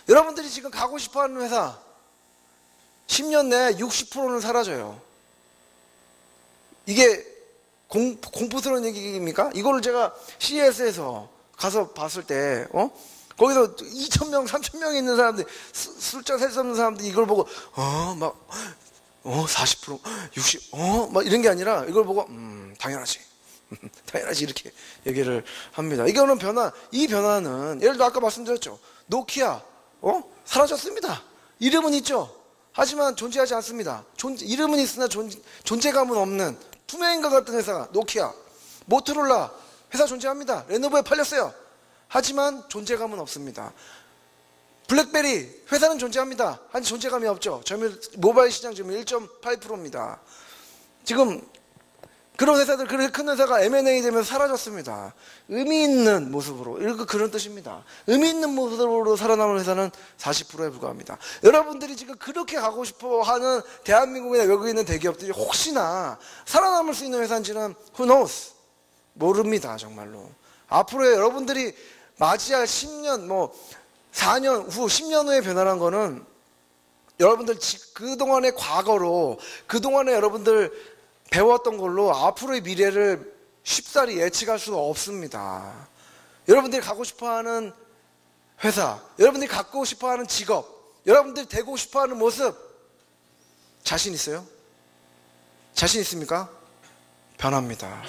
여러분들이 지금 가고 싶어하는 회사 10년 내에 60%는 사라져요. 이게 공포스러운 얘기입니까? 이거를 제가 CES에서 가서 봤을 때 거기서 2,000명, 3,000명이 있는 사람들, 숫자 셀 수 없는 사람들이 이걸 보고 40%, 60, 막 이런 게 아니라 이걸 보고 당연하지. 당연하지 이렇게 얘기를 합니다. 이거는 이 변화는 예를 들어 아까 말씀드렸죠. 노키아 사라졌습니다. 이름은 있죠. 하지만 존재하지 않습니다. 이름은 있으나 존재감은 없는 투명인간 같은 회사가 노키아, 모토로라 회사 존재합니다. 레노버에 팔렸어요. 하지만 존재감은 없습니다. 블랙베리 회사는 존재합니다. 하지만 존재감이 없죠. 모바일 시장 점유율 1.8%입니다. 지금 그런 회사들, 그렇게 큰 회사가 M&A 되면서 사라졌습니다. 의미 있는 모습으로, 그런 뜻입니다. 의미 있는 모습으로 살아남은 회사는 40%에 불과합니다. 여러분들이 지금 그렇게 가고 싶어 하는 대한민국이나 외국에 있는 대기업들이 혹시나 살아남을 수 있는 회사인지는 who knows? 모릅니다, 정말로. 앞으로 여러분들이 맞이할 10년, 4년 후, 10년 후의 변화란 거는 여러분들 그동안의 과거로, 그동안에 여러분들 배웠던 걸로 앞으로의 미래를 쉽사리 예측할 수가 없습니다. 여러분들이 가고 싶어하는 회사, 여러분들이 갖고 싶어하는 직업, 여러분들이 되고 싶어하는 모습 자신 있어요? 자신 있습니까? 변합니다.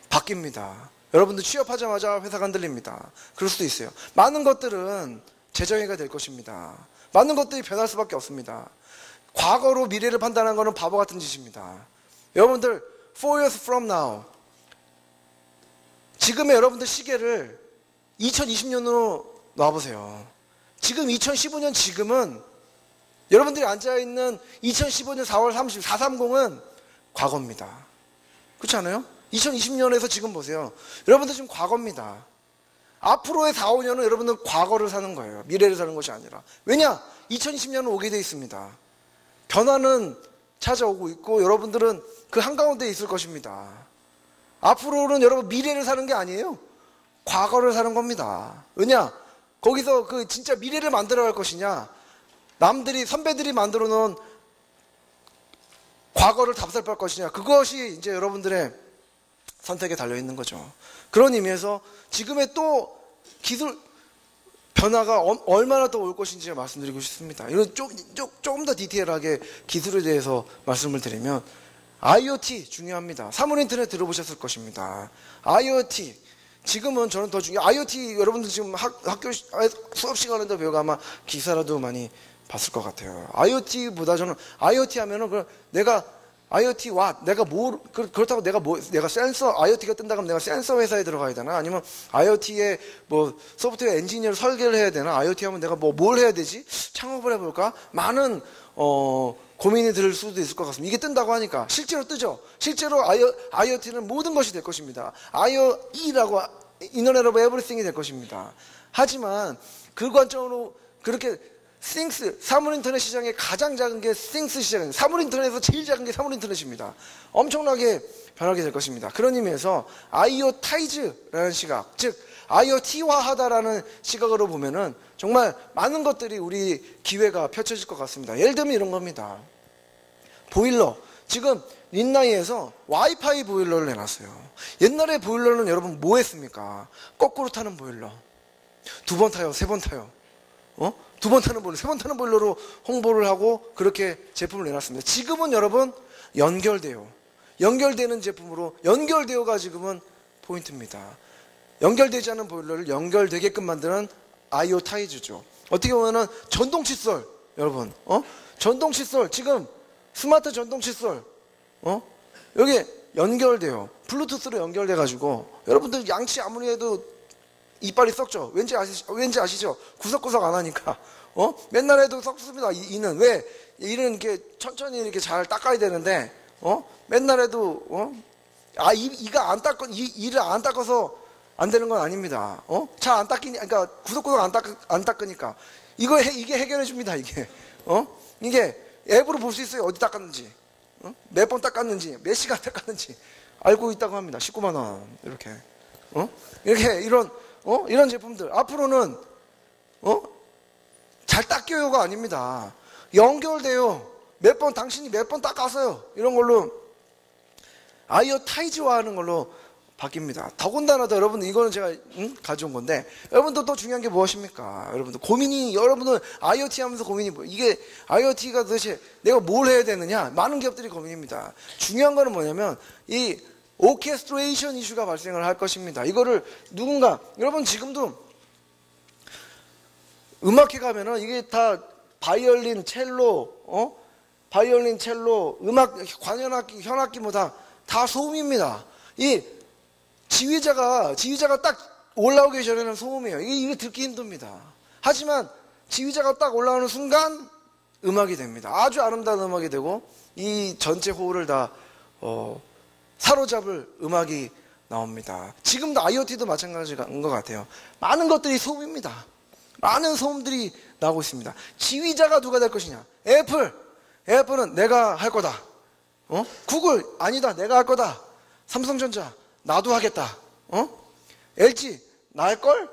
바뀝니다. 여러분들 취업하자마자 회사가 흔들립니다. 그럴 수도 있어요. 많은 것들은 재정의가 될 것입니다. 많은 것들이 변할 수밖에 없습니다. 과거로 미래를 판단하는 것은 바보 같은 짓입니다. 여러분들 4 years from now, 지금의 여러분들 시계를 2020년으로 놔보세요. 지금 2015년 지금은, 여러분들이 앉아있는 2015년 4월 30일 430은 과거입니다. 그렇지 않아요? 2020년에서 지금 보세요. 여러분들 지금 과거입니다. 앞으로의 4, 5년은 여러분들 과거를 사는 거예요. 미래를 사는 것이 아니라. 왜냐? 2020년은 오게 돼 있습니다. 변화는 찾아오고 있고 여러분들은 그 한가운데 있을 것입니다. 앞으로는 여러분 미래를 사는 게 아니에요. 과거를 사는 겁니다. 왜냐? 거기서 그 진짜 미래를 만들어 갈 것이냐, 남들이, 선배들이 만들어 놓은 과거를 답습할 것이냐, 그것이 이제 여러분들의 선택에 달려 있는 거죠. 그런 의미에서 지금의 또 기술 변화가 얼마나 더 올 것인지 말씀드리고 싶습니다. 이런 조금 더 디테일하게 기술에 대해서 말씀을 드리면, IoT 중요합니다. 사물 인터넷 들어보셨을 것입니다. IoT 지금은 저는 더 중요해요. IoT 여러분들 지금 학교 수업 시간에도 배우고 아마 기사라도 많이 봤을 것 같아요. IoT보다 저는 IoT 하면은 내가 IoT 내가 그렇다고 내가 센서, IoT가 뜬다 그러면 내가 센서 회사에 들어가야 되나? 아니면 IoT에 뭐 소프트웨어 엔지니어를 설계를 해야 되나? IoT 하면 내가 뭘 해야 되지? 창업을 해볼까? 많은 고민이 들 수도 있을 것 같습니다. 이게 뜬다고 하니까 실제로 뜨죠. 실제로 IoT는 모든 것이 될 것입니다. IoE라고 인터넷 오브 에브리띵이 될 것입니다. 하지만 그 관점으로 그렇게 싱스, 사물 인터넷 시장의 가장 작은 게 싱스 시장입니다. 사물 인터넷에서 제일 작은 게 사물 인터넷입니다. 엄청나게 변하게 될 것입니다. 그런 의미에서 IoTize라는 시각, 즉 IoT화하다라는 시각으로 보면은 정말 많은 것들이 우리 기회가 펼쳐질 것 같습니다. 예를 들면 이런 겁니다. 보일러. 지금 린나이에서 와이파이 보일러를 내놨어요. 옛날에 보일러는 여러분 뭐 했습니까? 거꾸로 타는 보일러. 2번 타요, 3번 타요. 2번 타는 보일러, 3번 타는 보일러로 홍보를 하고 그렇게 제품을 내놨습니다. 지금은 여러분 연결돼요. 연결되는 제품으로, 연결되어가 지금은 포인트입니다. 연결되지 않은 보일러를 연결되게끔 만드는 IoTize죠. 어떻게 보면은 전동 칫솔, 여러분, 전동 칫솔, 지금 스마트 전동 칫솔, 여기 연결돼요. 블루투스로 연결돼가지고 여러분들 양치 아무리 해도 이빨이 썩죠. 왠지 아시죠? 구석구석 안 하니까. 맨날 해도 썩습니다. 이는 왜? 이는 이렇게 천천히 이렇게 잘 닦아야 되는데, 맨날 해도, 이를 안 닦아서 안 되는 건 아닙니다. 잘 안 닦이니, 그러니까 구석구석 안 닦으니까. 이게 해결해 줍니다, 이게. 이게 앱으로 볼 수 있어요. 어디 닦았는지. 몇 번 닦았는지, 몇 시간 닦았는지 알고 있다고 합니다. 19만 원. 이렇게. 이렇게 이런 제품들. 앞으로는, 잘 닦여요가 아닙니다. 연결돼요. 당신이 몇 번 닦았어요. 이런 걸로 IoTize화 하는 걸로 바뀝니다. 더군다나 여러분들, 이거는 제가 가져온 건데, 여러분들 또 중요한 게 무엇입니까? 여러분들 IoT 하면서 고민이 이게 IoT가 도대체 내가 뭘 해야 되느냐? 많은 기업들이 고민입니다. 중요한 거는 뭐냐면 이 오케스트레이션 이슈가 발생을 할 것입니다. 이거를 여러분 지금도 음악회 가면은 이게 다 바이올린, 첼로, 음악, 관현악기, 현악기 뭐 다 소음입니다. 이 지휘자가 딱 올라오기 전에는 소음이에요. 이게 듣기 힘듭니다. 하지만 지휘자가 딱 올라오는 순간 음악이 됩니다. 아주 아름다운 음악이 되고 이 전체 호흡을 다 사로잡을 음악이 나옵니다. 지금도 IoT도 마찬가지인 것 같아요. 많은 것들이 소음입니다. 많은 소음들이 나오고 있습니다. 지휘자가 누가 될 것이냐? 애플은 내가 할 거다. 구글 아니다, 내가 할 거다. 삼성전자 나도 하겠다. LG 나 할걸?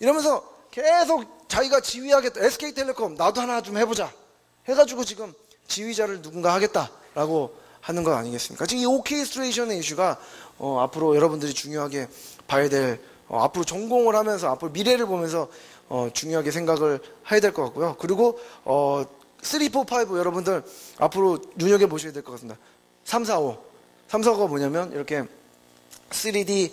이러면서 계속 자기가 지휘하겠다. SK텔레콤 나도 하나 좀 해보자. 해가지고 지금 지휘자를 누군가 하겠다라고 하는 것 아니겠습니까? 지금 이 오케스트레이션의 이슈가 앞으로 여러분들이 중요하게 봐야 될, 앞으로 전공을 하면서 앞으로 미래를 보면서 중요하게 생각을 해야 될 것 같고요. 그리고 3, 4, 5 여러분들 앞으로 눈여겨보셔야 될 것 같습니다. 3, 4, 5. 3, 4, 5가 뭐냐면 이렇게 3D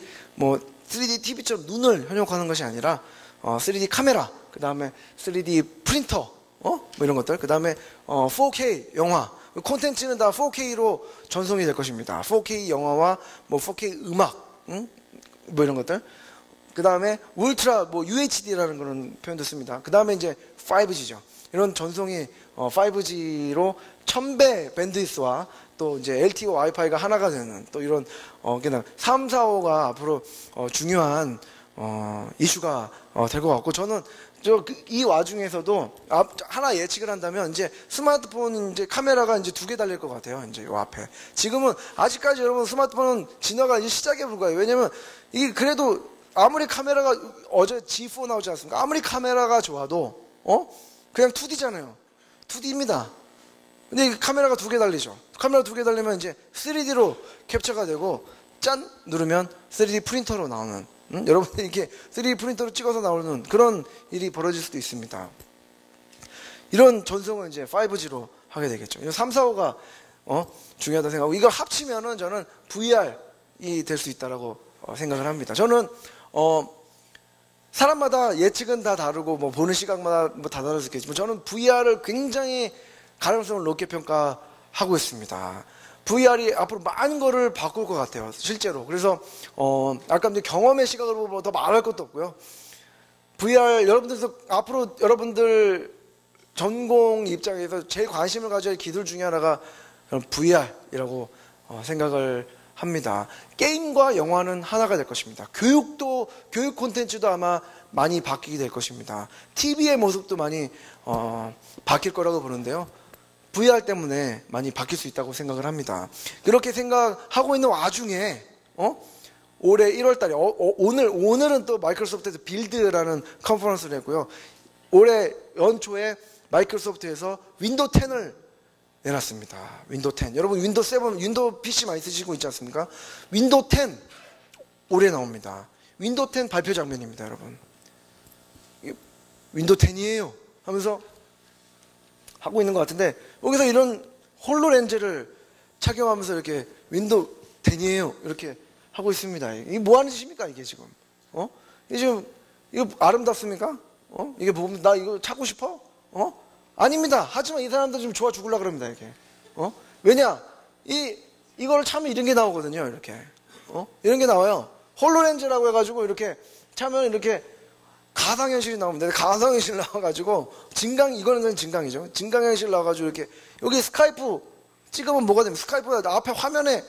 3D TV처럼 눈을 현혹하는 것이 아니라 3D 카메라, 그 다음에 3D 프린터, 뭐 이런 것들, 그 다음에 4K 영화, 콘텐츠는 다 4K로 전송이 될 것입니다. 4K 영화와 뭐 4K 음악, 뭐 이런 것들. 그 다음에 울트라 UHD라는 그런 표현도 씁니다. 그 다음에 이제 5G죠. 이런 전송이 5G로 1000배 밴드위스와 또 이제 LTE 와이파이가 하나가 되는 또 이런 그냥 3, 4, 5가 앞으로 중요한 이슈가 될 것 같고, 저는 이 와중에서도 하나 예측을 한다면 이제 스마트폰 이제 카메라가 이제 2개 달릴 것 같아요. 이제 요 앞에. 지금은 아직까지 여러분 스마트폰은 진화가 이제 시작에 불과해요. 왜냐면 이 그래도 아무리 카메라가 어제 G4 나오지 않습니까? 아무리 카메라가 좋아도 그냥 2D잖아요. 2D입니다. 근데 이 카메라가 2개 달리죠. 카메라 2개 달리면 이제 3D로 캡처가 되고 짠 누르면 3D 프린터로 나오는, 여러분들이 이렇게 3D 프린터로 찍어서 나오는 그런 일이 벌어질 수도 있습니다. 이런 전송은 이제 5G로 하게 되겠죠. 3, 4, 5가 중요하다 생각하고, 이걸 합치면은 저는 VR이 될 수 있다라고 생각을 합니다. 저는 사람마다 예측은 다 다르고 뭐 보는 시각마다 다 다를 수 있겠지만, 저는 VR을 굉장히 가능성을 높게 평가하고 있습니다. VR이 앞으로 많은 거를 바꿀 것 같아요, 실제로. 그래서 아까 이제 경험의 시각으로 보면 더 말할 것도 없고요. VR 여러분들 앞으로 여러분들 전공 입장에서 제일 관심을 가져야 할 기술 중에 하나가 VR이라고 생각을 합니다. 게임과 영화는 하나가 될 것입니다. 교육 콘텐츠도 아마 많이 바뀌게 될 것입니다. TV의 모습도 많이 바뀔 거라고 보는데요. VR 때문에 많이 바뀔 수 있다고 생각을 합니다. 그렇게 생각하고 있는 와중에 올해 1월 달에 오늘은 또 마이크로소프트에서 빌드라는 컨퍼런스를 했고요. 올해 연초에 마이크로소프트에서 윈도우 10을 내놨습니다. 윈도우 10. 여러분 윈도우 7, 윈도우 PC 많이 쓰시고 있지 않습니까? 윈도우 10 올해 나옵니다. 윈도우 10 발표 장면입니다, 여러분. 윈도우 10이에요 하면서 하고 있는 것 같은데, 여기서 이런 홀로렌즈를 착용하면서 이렇게 윈도우 10이에요 이렇게 하고 있습니다. 이게 뭐 하는 짓입니까, 이게 지금? 이게 지금 이거 아름답습니까? 이게 보면 나 이거 찾고 싶어? 아닙니다. 하지만 이 사람들 좀 좋아 죽으려고 그럽니다, 이렇게. 왜냐? 이걸 차면 이런 게 나오거든요, 이렇게. 이런 게 나와요. 홀로렌즈라고 해가지고 이렇게 차면 이렇게 가상현실이 나옵니다. 가상현실 나와가지고 이거는 진강이죠. 진강현실 나와가지고 이렇게 여기 스카이프 찍으면 뭐가 됩니까? 스카이프 앞에 화면에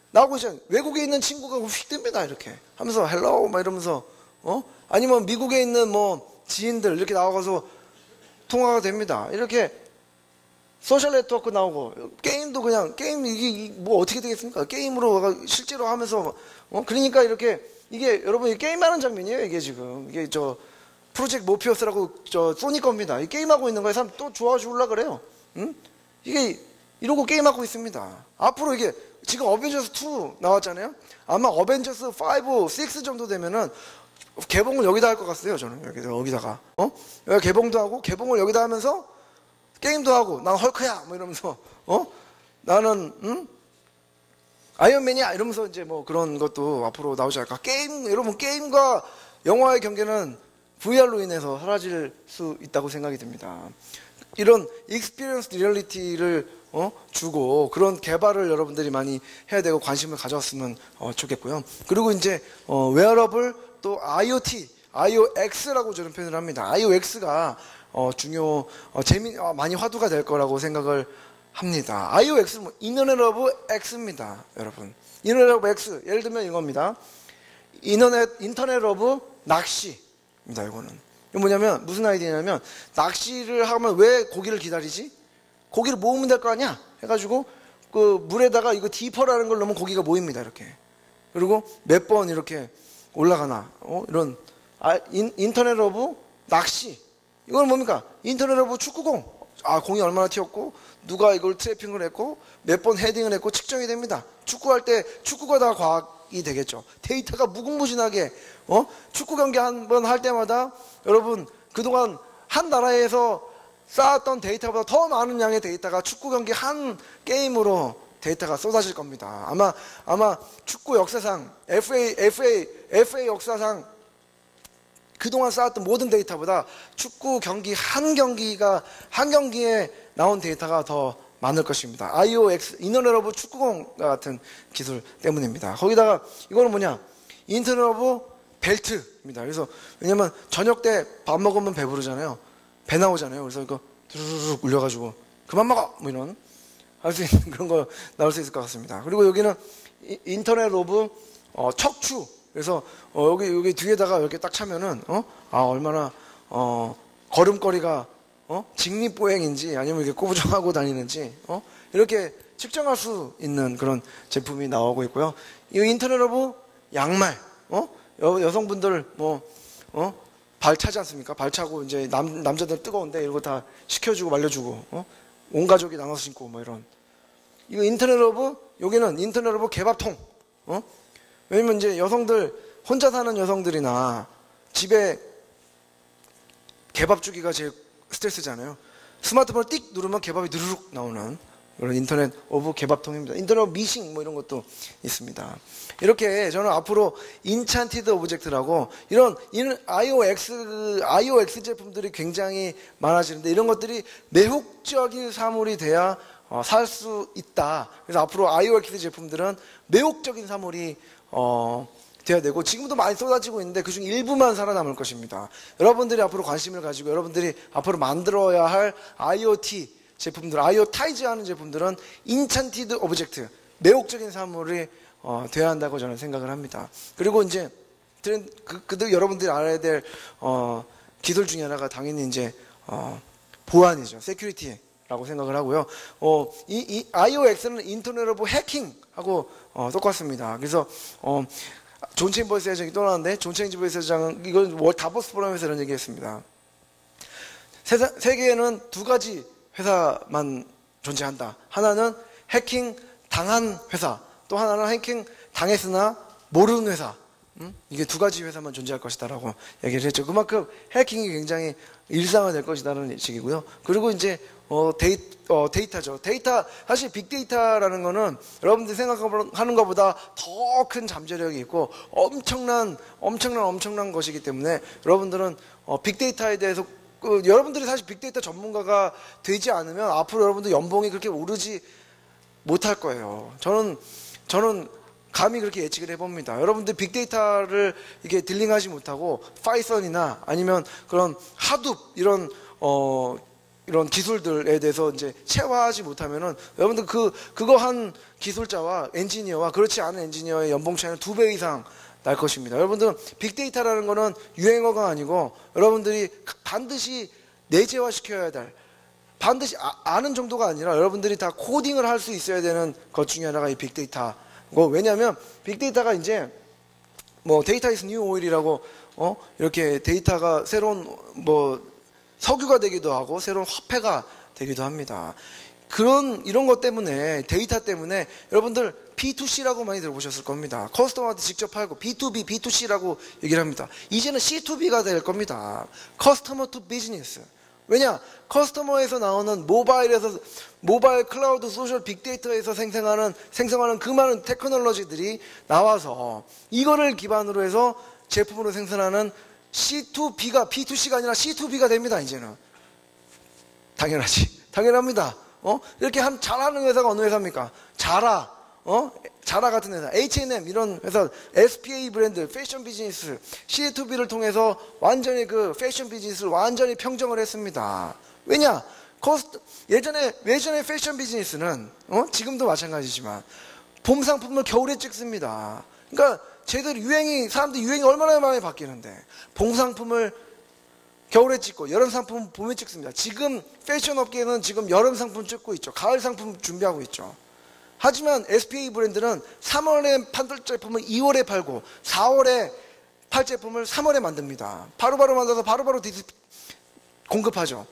나오고 있잖아요. 외국에 있는 친구가 휙 뜹니다, 이렇게 하면서 헬로우 막 이러면서 아니면 미국에 있는 뭐 지인들 이렇게 나와가서 통화가 됩니다. 이렇게 소셜 네트워크 나오고, 게임도 그냥 게임 이게 뭐 어떻게 되겠습니까? 게임으로 실제로 하면서 그러니까 이렇게 이게 여러분 게임하는 장면이에요. 이게 지금 이게 프로젝트 모피어스라고 소니 겁니다. 이 게임하고 있는 거에 사람 또 좋아 죽으려 그래요. 이게 이러고 게임하고 있습니다. 앞으로 이게 지금 어벤져스 2 나왔잖아요. 아마 어벤져스 5, 6 정도 되면은 개봉을 여기다 할 것 같아요. 저는 여기다가 여기 개봉도 하고 개봉을 여기다 하면서 게임도 하고, 난 헐크야 뭐 이러면서 나는 아이언맨이야 이러면서 이제 뭐 그런 것도 앞으로 나오지 않을까. 여러분 게임과 영화의 경계는 VR로 인해서 사라질 수 있다고 생각이 듭니다. 이런 익스피리언스 리얼리티를 주고 그런 개발을 여러분들이 많이 해야 되고 관심을 가져왔으면 좋겠고요. 그리고 이제 웨어러블 또 IoT, IOX라고 저는 표현을 합니다. IOX가 많이 화두가 될 거라고 생각을 합니다. IOX는 인터넷 오브 X입니다, 여러분. 인터넷 오브 X, 예를 들면 이겁니다. 인터넷 오브 낚시입니다. 이거는 뭐냐면 무슨 아이디어냐면, 낚시를 하면 왜 고기를 기다리지? 고기를 모으면 될 거 아니야? 해가지고 그 물에다가 이거 디퍼라는 걸 넣으면 고기가 모입니다, 이렇게. 그리고 몇 번 이렇게 올라가나 이런 인터넷 오브 낚시. 이건 뭡니까? 인터넷 오브 축구공. 공이 얼마나 튀었고 누가 이걸 트래핑을 했고 몇 번 헤딩을 했고 측정이 됩니다. 축구할 때 축구가 다 과학이 되겠죠. 데이터가 무궁무진하게 축구 경기 한 번 할 때마다 여러분 그동안 한 나라에서 쌓았던 데이터보다 더 많은 양의 데이터가 축구 경기 한 게임으로 데이터가 쏟아질 겁니다. 아마 축구 역사상 FA 역사상 그동안 쌓았던 모든 데이터보다 축구 경기 한 경기에 나온 데이터가 더 많을 것입니다. IOX, 인터넷 오브 축구공 같은 기술 때문입니다. 거기다가 이거는 뭐냐? 인터넷 오브 벨트입니다. 그래서 왜냐면 저녁 때 밥 먹으면 배부르잖아요. 배 나오잖아요. 그래서 이거 두루룩 울려가지고 그만 먹어! 뭐 이런 할 수 있는 그런 거 나올 수 있을 것 같습니다. 그리고 여기는 인터넷 오브 척추. 그래서 여기 뒤에다가 이렇게 딱 차면은 얼마나 걸음걸이가 직립보행인지 아니면 이렇게 꼬부정하고 다니는지 이렇게 측정할 수 있는 그런 제품이 나오고 있고요. 이 인터넷 오브 양말 여성분들 발 차지 않습니까? 발 차고 이제 남자들 뜨거운데 이런 거 다 식혀주고 말려주고 온 가족이 나눠서 신고 뭐 이런 이거 인터넷 오브 여기는 인터넷 오브 개밥통 왜냐면 이제 여성들 혼자 사는 여성들이나 집에 개밥 주기가 제일 스트레스잖아요. 스마트폰을 띡 누르면 개밥이 누르륵 나오는 그런 인터넷 오브 개밥통입니다. 인터넷 오브 미싱 뭐 이런 것도 있습니다. 이렇게 저는 앞으로 인찬티드 오브젝트라고 이런 IOX 제품들이 굉장히 많아지는데 이런 것들이 매혹적인 사물이 돼야 살 수 있다. 그래서 앞으로 IOX 제품들은 매혹적인 사물이 돼야 되고 지금도 많이 쏟아지고 있는데 그중 일부만 살아남을 것입니다. 여러분들이 앞으로 관심을 가지고 여러분들이 앞으로 만들어야 할 IoT 제품들, IoTize하는 제품들은 인찬티드 오브젝트, 매혹적인 사물이 돼야 한다고 저는 생각을 합니다. 그리고 이제 여러분들이 알아야 될 기술 중에 하나가 당연히 이제 보안이죠, 세큐리티라고 생각을 하고요. 이 IOX는 인터넷 오브 해킹하고 똑같습니다. 그래서 존 체인버스 회장이 또 나왔는데 존 체인버스 회장은 이건 다보스 포럼에서 이런 얘기했습니다. 세계에는 두 가지 회사만 존재한다. 하나는 해킹 당한 회사, 또 하나는 해킹 당했으나 모르는 회사. 이게 두 가지 회사만 존재할 것이다라고 얘기를 했죠. 그만큼 해킹이 굉장히 일상화될 것이다라는 식이고요. 그리고 이제 데이터죠. 데이터, 사실 빅데이터라는 거는 여러분들이 생각하는 것보다 더 큰 잠재력이 있고 엄청난 것이기 때문에 여러분들은 빅데이터에 대해서 여러분들이 사실 빅데이터 전문가가 되지 않으면 앞으로 여러분들 연봉이 그렇게 오르지 못할 거예요. 저는 감히 그렇게 예측을 해봅니다. 여러분들 빅데이터를 이게 딜링하지 못하고 파이썬이나 아니면 그런 하둡 이런 기술들에 대해서 이제 체화하지 못하면은 여러분들 그거 한 기술자와 엔지니어와 그렇지 않은 엔지니어의 연봉 차이는 2배 이상 날 것입니다. 여러분들은 빅데이터라는 거는 유행어가 아니고 여러분들이 반드시 내재화 시켜야 될 반드시 아는 정도가 아니라 여러분들이 다 코딩을 할 수 있어야 되는 것 중에 하나가 이 빅데이터고 왜냐하면 빅데이터가 이제 뭐 데이터 이즈 뉴 오일이라고 이렇게 데이터가 새로운 석유가 되기도 하고 새로운 화폐가 되기도 합니다. 이런 것 때문에 데이터 때문에 여러분들 B2C라고 많이 들어보셨을 겁니다. 커스터머한테 직접 팔고 B2B, B2C라고 얘기를 합니다. 이제는 C2B가 될 겁니다. 커스터머 투 비즈니스. 왜냐? 커스터머에서 나오는 모바일 클라우드 소셜 빅데이터에서 생성하는 그 많은 테크놀로지들이 나와서 이거를 기반으로 해서 제품으로 생산하는 C2B가 B2C가 아니라 C2B가 됩니다. 이제는 당연합니다. 이렇게 잘하는 회사가 어느 회사입니까? 자라 같은 회사, H&M 이런 회사, SPA 브랜드, 패션 비즈니스, C2B를 통해서 완전히 그 패션 비즈니스를 완전히 평정을 했습니다. 왜냐? 예전에 패션 비즈니스는 지금도 마찬가지지만 봄 상품을 겨울에 찍습니다. 그러니까 사람들 유행이 얼마나 많이 바뀌는데 봄 상품을 겨울에 찍고 여름 상품 봄에 찍습니다. 지금 패션 업계는 지금 여름 상품 찍고 있죠. 가을 상품 준비하고 있죠. 하지만 SPA 브랜드는 3월에 팔 제품을 2월에 팔고 4월에 팔 제품을 3월에 만듭니다. 바로바로 만들어서 바로바로 공급하죠.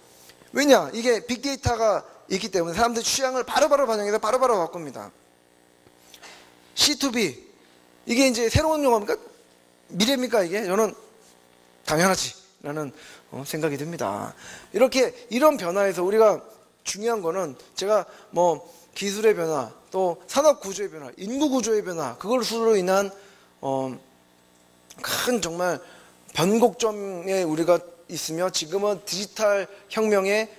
왜냐? 이게 빅데이터가 있기 때문에 사람들 취향을 바로바로 반영해서 바로바로 바꿉니다. C2B, 이게 이제 새로운 용어입니까? 미래입니까 이게? 저는 당연하지 라는 생각이 듭니다. 이런 변화에서 우리가 중요한 거는, 제가 뭐 기술의 변화, 또 산업 구조의 변화, 인구 구조의 변화, 그걸로 인한 큰 정말 변곡점에 우리가 있으며, 지금은 디지털 혁명의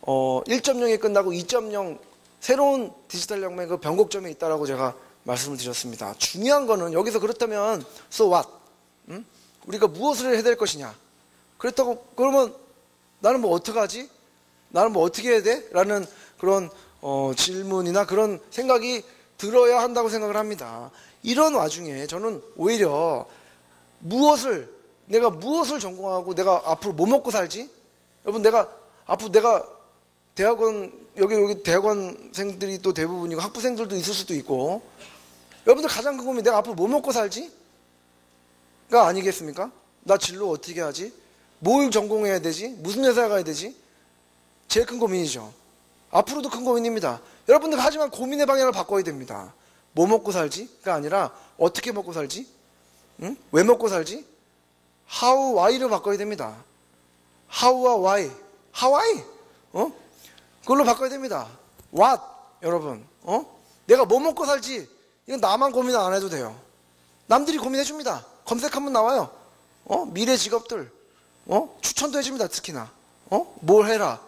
1.0이 끝나고 2.0 새로운 디지털 혁명의 그 변곡점에 있다라고 제가 말씀을 드렸습니다. 중요한 거는 여기서, 그렇다면 so what? 우리가 무엇을 해야 될 것이냐? 그렇다고 그러면 나는 뭐 어떡하지? 나는 뭐 어떻게 해야 돼? 라는 그런 질문이나 그런 생각이 들어야 한다고 생각을 합니다. 이런 와중에 저는 오히려 내가 무엇을 전공하고 내가 앞으로 뭐 먹고 살지? 여러분, 앞으로 대학원, 여기 대학원생들이 또 대부분이고 학부생들도 있을 수도 있고, 여러분들 가장 큰 고민이 내가 앞으로 뭐 먹고 살지? 가 아니겠습니까? 나 진로 어떻게 하지? 뭘 전공해야 되지? 무슨 회사에 가야 되지? 제일 큰 고민이죠. 앞으로도 큰 고민입니다. 여러분들, 하지만 고민의 방향을 바꿔야 됩니다. 뭐 먹고 살지?가 아니라 어떻게 먹고 살지? 응? 왜 먹고 살지? How, why를 바꿔야 됩니다. How와 why. How, why? 그걸로 바꿔야 됩니다. What? 여러분, 내가 뭐 먹고 살지? 이건 나만 고민 안 해도 돼요. 남들이 고민해 줍니다. 검색하면 나와요. 미래 직업들, 추천도 해줍니다. 특히나, 뭘 해라,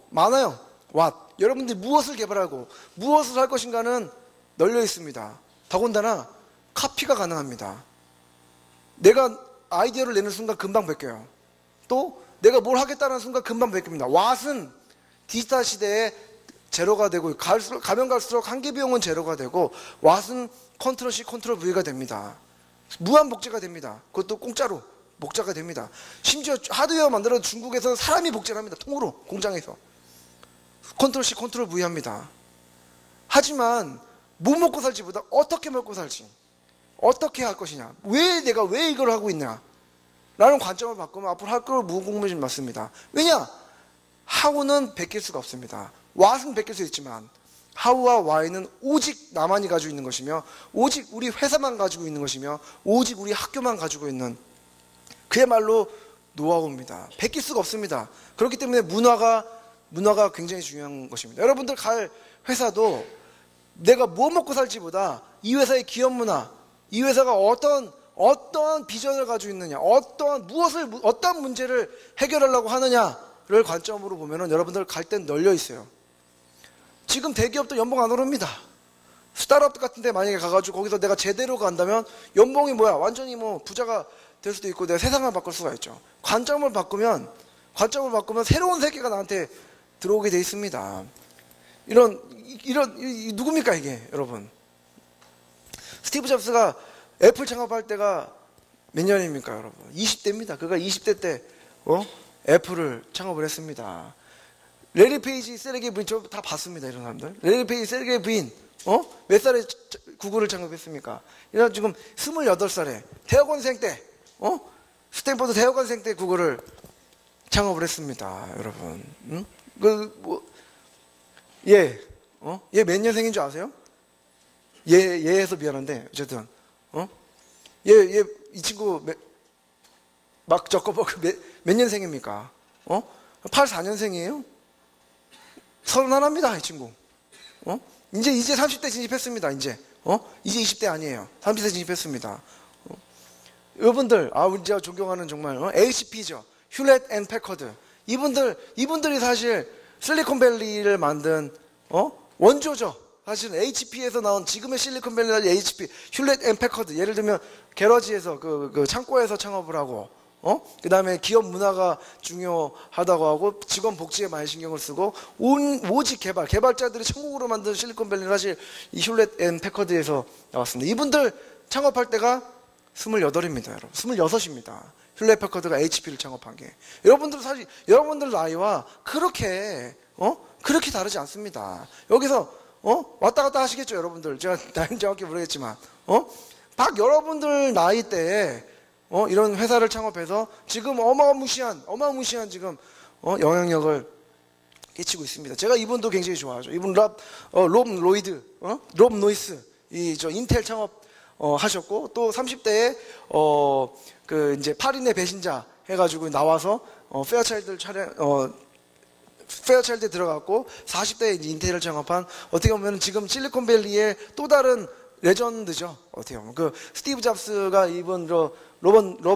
많아요. What? 여러분들이 무엇을 개발하고 무엇을 할 것인가는 널려 있습니다. 더군다나 카피가 가능합니다. 내가 아이디어를 내는 순간 금방 베껴요. 또 내가 뭘 하겠다는 순간 금방 베낍니다. What은 디지털 시대에 제로가 되고, 가면 갈수록 한계 비용은 제로가 되고, What은 컨트롤 C, 컨트롤 V가 됩니다. 무한 복제가 됩니다. 그것도 공짜로 복제가 됩니다. 심지어 하드웨어 만들어도 중국에서는 사람이 복제를 합니다. 통으로, 공장에서. 컨트롤 C, 컨트롤 V 합니다. 하지만 뭐 먹고 살지보다 어떻게 먹고 살지, 어떻게 할 것이냐, 내가 왜 이걸 하고 있냐 라는 관점을 바꾸면 앞으로 할 걸 무궁무진 맞습니다. 왜냐? How는 베낄 수가 없습니다. What은 베낄 수 있지만 How와 Why는 오직 나만이 가지고 있는 것이며, 오직 우리 회사만 가지고 있는 것이며, 오직 우리 학교만 가지고 있는 그야말로 노하우입니다. 베낄 수가 없습니다. 그렇기 때문에 문화가 굉장히 중요한 것입니다. 여러분들 갈 회사도 내가 뭐 먹고 살지보다 이 회사의 기업 문화, 이 회사가 어떠한 비전을 가지고 있느냐, 어떤 문제를 해결하려고 하느냐를 관점으로 보면은 여러분들 갈 땐 널려 있어요. 지금 대기업도 연봉 안 오릅니다. 스타트업 같은 데 만약에 가가지고 거기서 내가 제대로 간다면 연봉이 완전히 부자가 될 수도 있고, 내가 세상을 바꿀 수가 있죠. 관점을 바꾸면 새로운 세계가 나한테 들어오게 돼 있습니다. 누굽니까 이게, 여러분? 스티브 잡스가 애플 창업할 때가 몇 년입니까, 여러분? 20대입니다. 그가 20대 때 애플을 창업을 했습니다. 레리 페이지, 세르게이 브린, 저 다 봤습니다, 이런 사람들. 레리 페이지, 세르게이 브린, 몇 살에 구글을 창업했습니까? 이런 지금 28살에 대학원생 때, 스탠퍼드 대학원생 때 구글을 창업을 했습니다, 여러분. 응? 얘 몇 년생인 줄 아세요? 얘에서 미안한데, 어쨌든, 이 친구 막 적어보고 몇 년생입니까? 84년생이에요? 31입니다, 이 친구. 이제 30대 진입했습니다, 이제 20대 아니에요. 30대 진입했습니다. 여러분들, 제가 존경하는 정말, HP죠. 휴렛 앤 패커드. 이분들이 사실 실리콘밸리를 만든, 원조죠. 사실은 HP에서 나온 지금의 실리콘밸리 HP, 휴렛 앤 패커드. 예를 들면, 게러지에서, 그 창고에서 창업을 하고, 그 다음에 기업 문화가 중요하다고 하고, 직원 복지에 많이 신경을 쓰고, 오직 개발자들이 천국으로 만든 실리콘밸리는 사실 이 휴렛 앤 패커드에서 나왔습니다. 이분들 창업할 때가 28입니다, 여러분. 26입니다. 휴렛 패커드가 HP를 창업한 게. 여러분들 나이와 그렇게 다르지 않습니다. 여기서, 왔다 갔다 하시겠죠, 여러분들. 제가 나이는 정확히 모르겠지만, 여러분들 나이 때에, 이런 회사를 창업해서 지금 어마무시한 지금, 영향력을 끼치고 있습니다. 제가 이분도 굉장히 좋아하죠. 이분 롭 로이드, 롭 노이스, 인텔 창업 하셨고, 또 30대에 그 이제 8인의 배신자 해가지고 나와서 페어차일드에 들어갔고, 40대에 이제 인텔을 창업한, 어떻게 보면 지금 실리콘밸리의 또 다른 레전드죠. 어떻게 보면 그 스티브 잡스가 이분 롭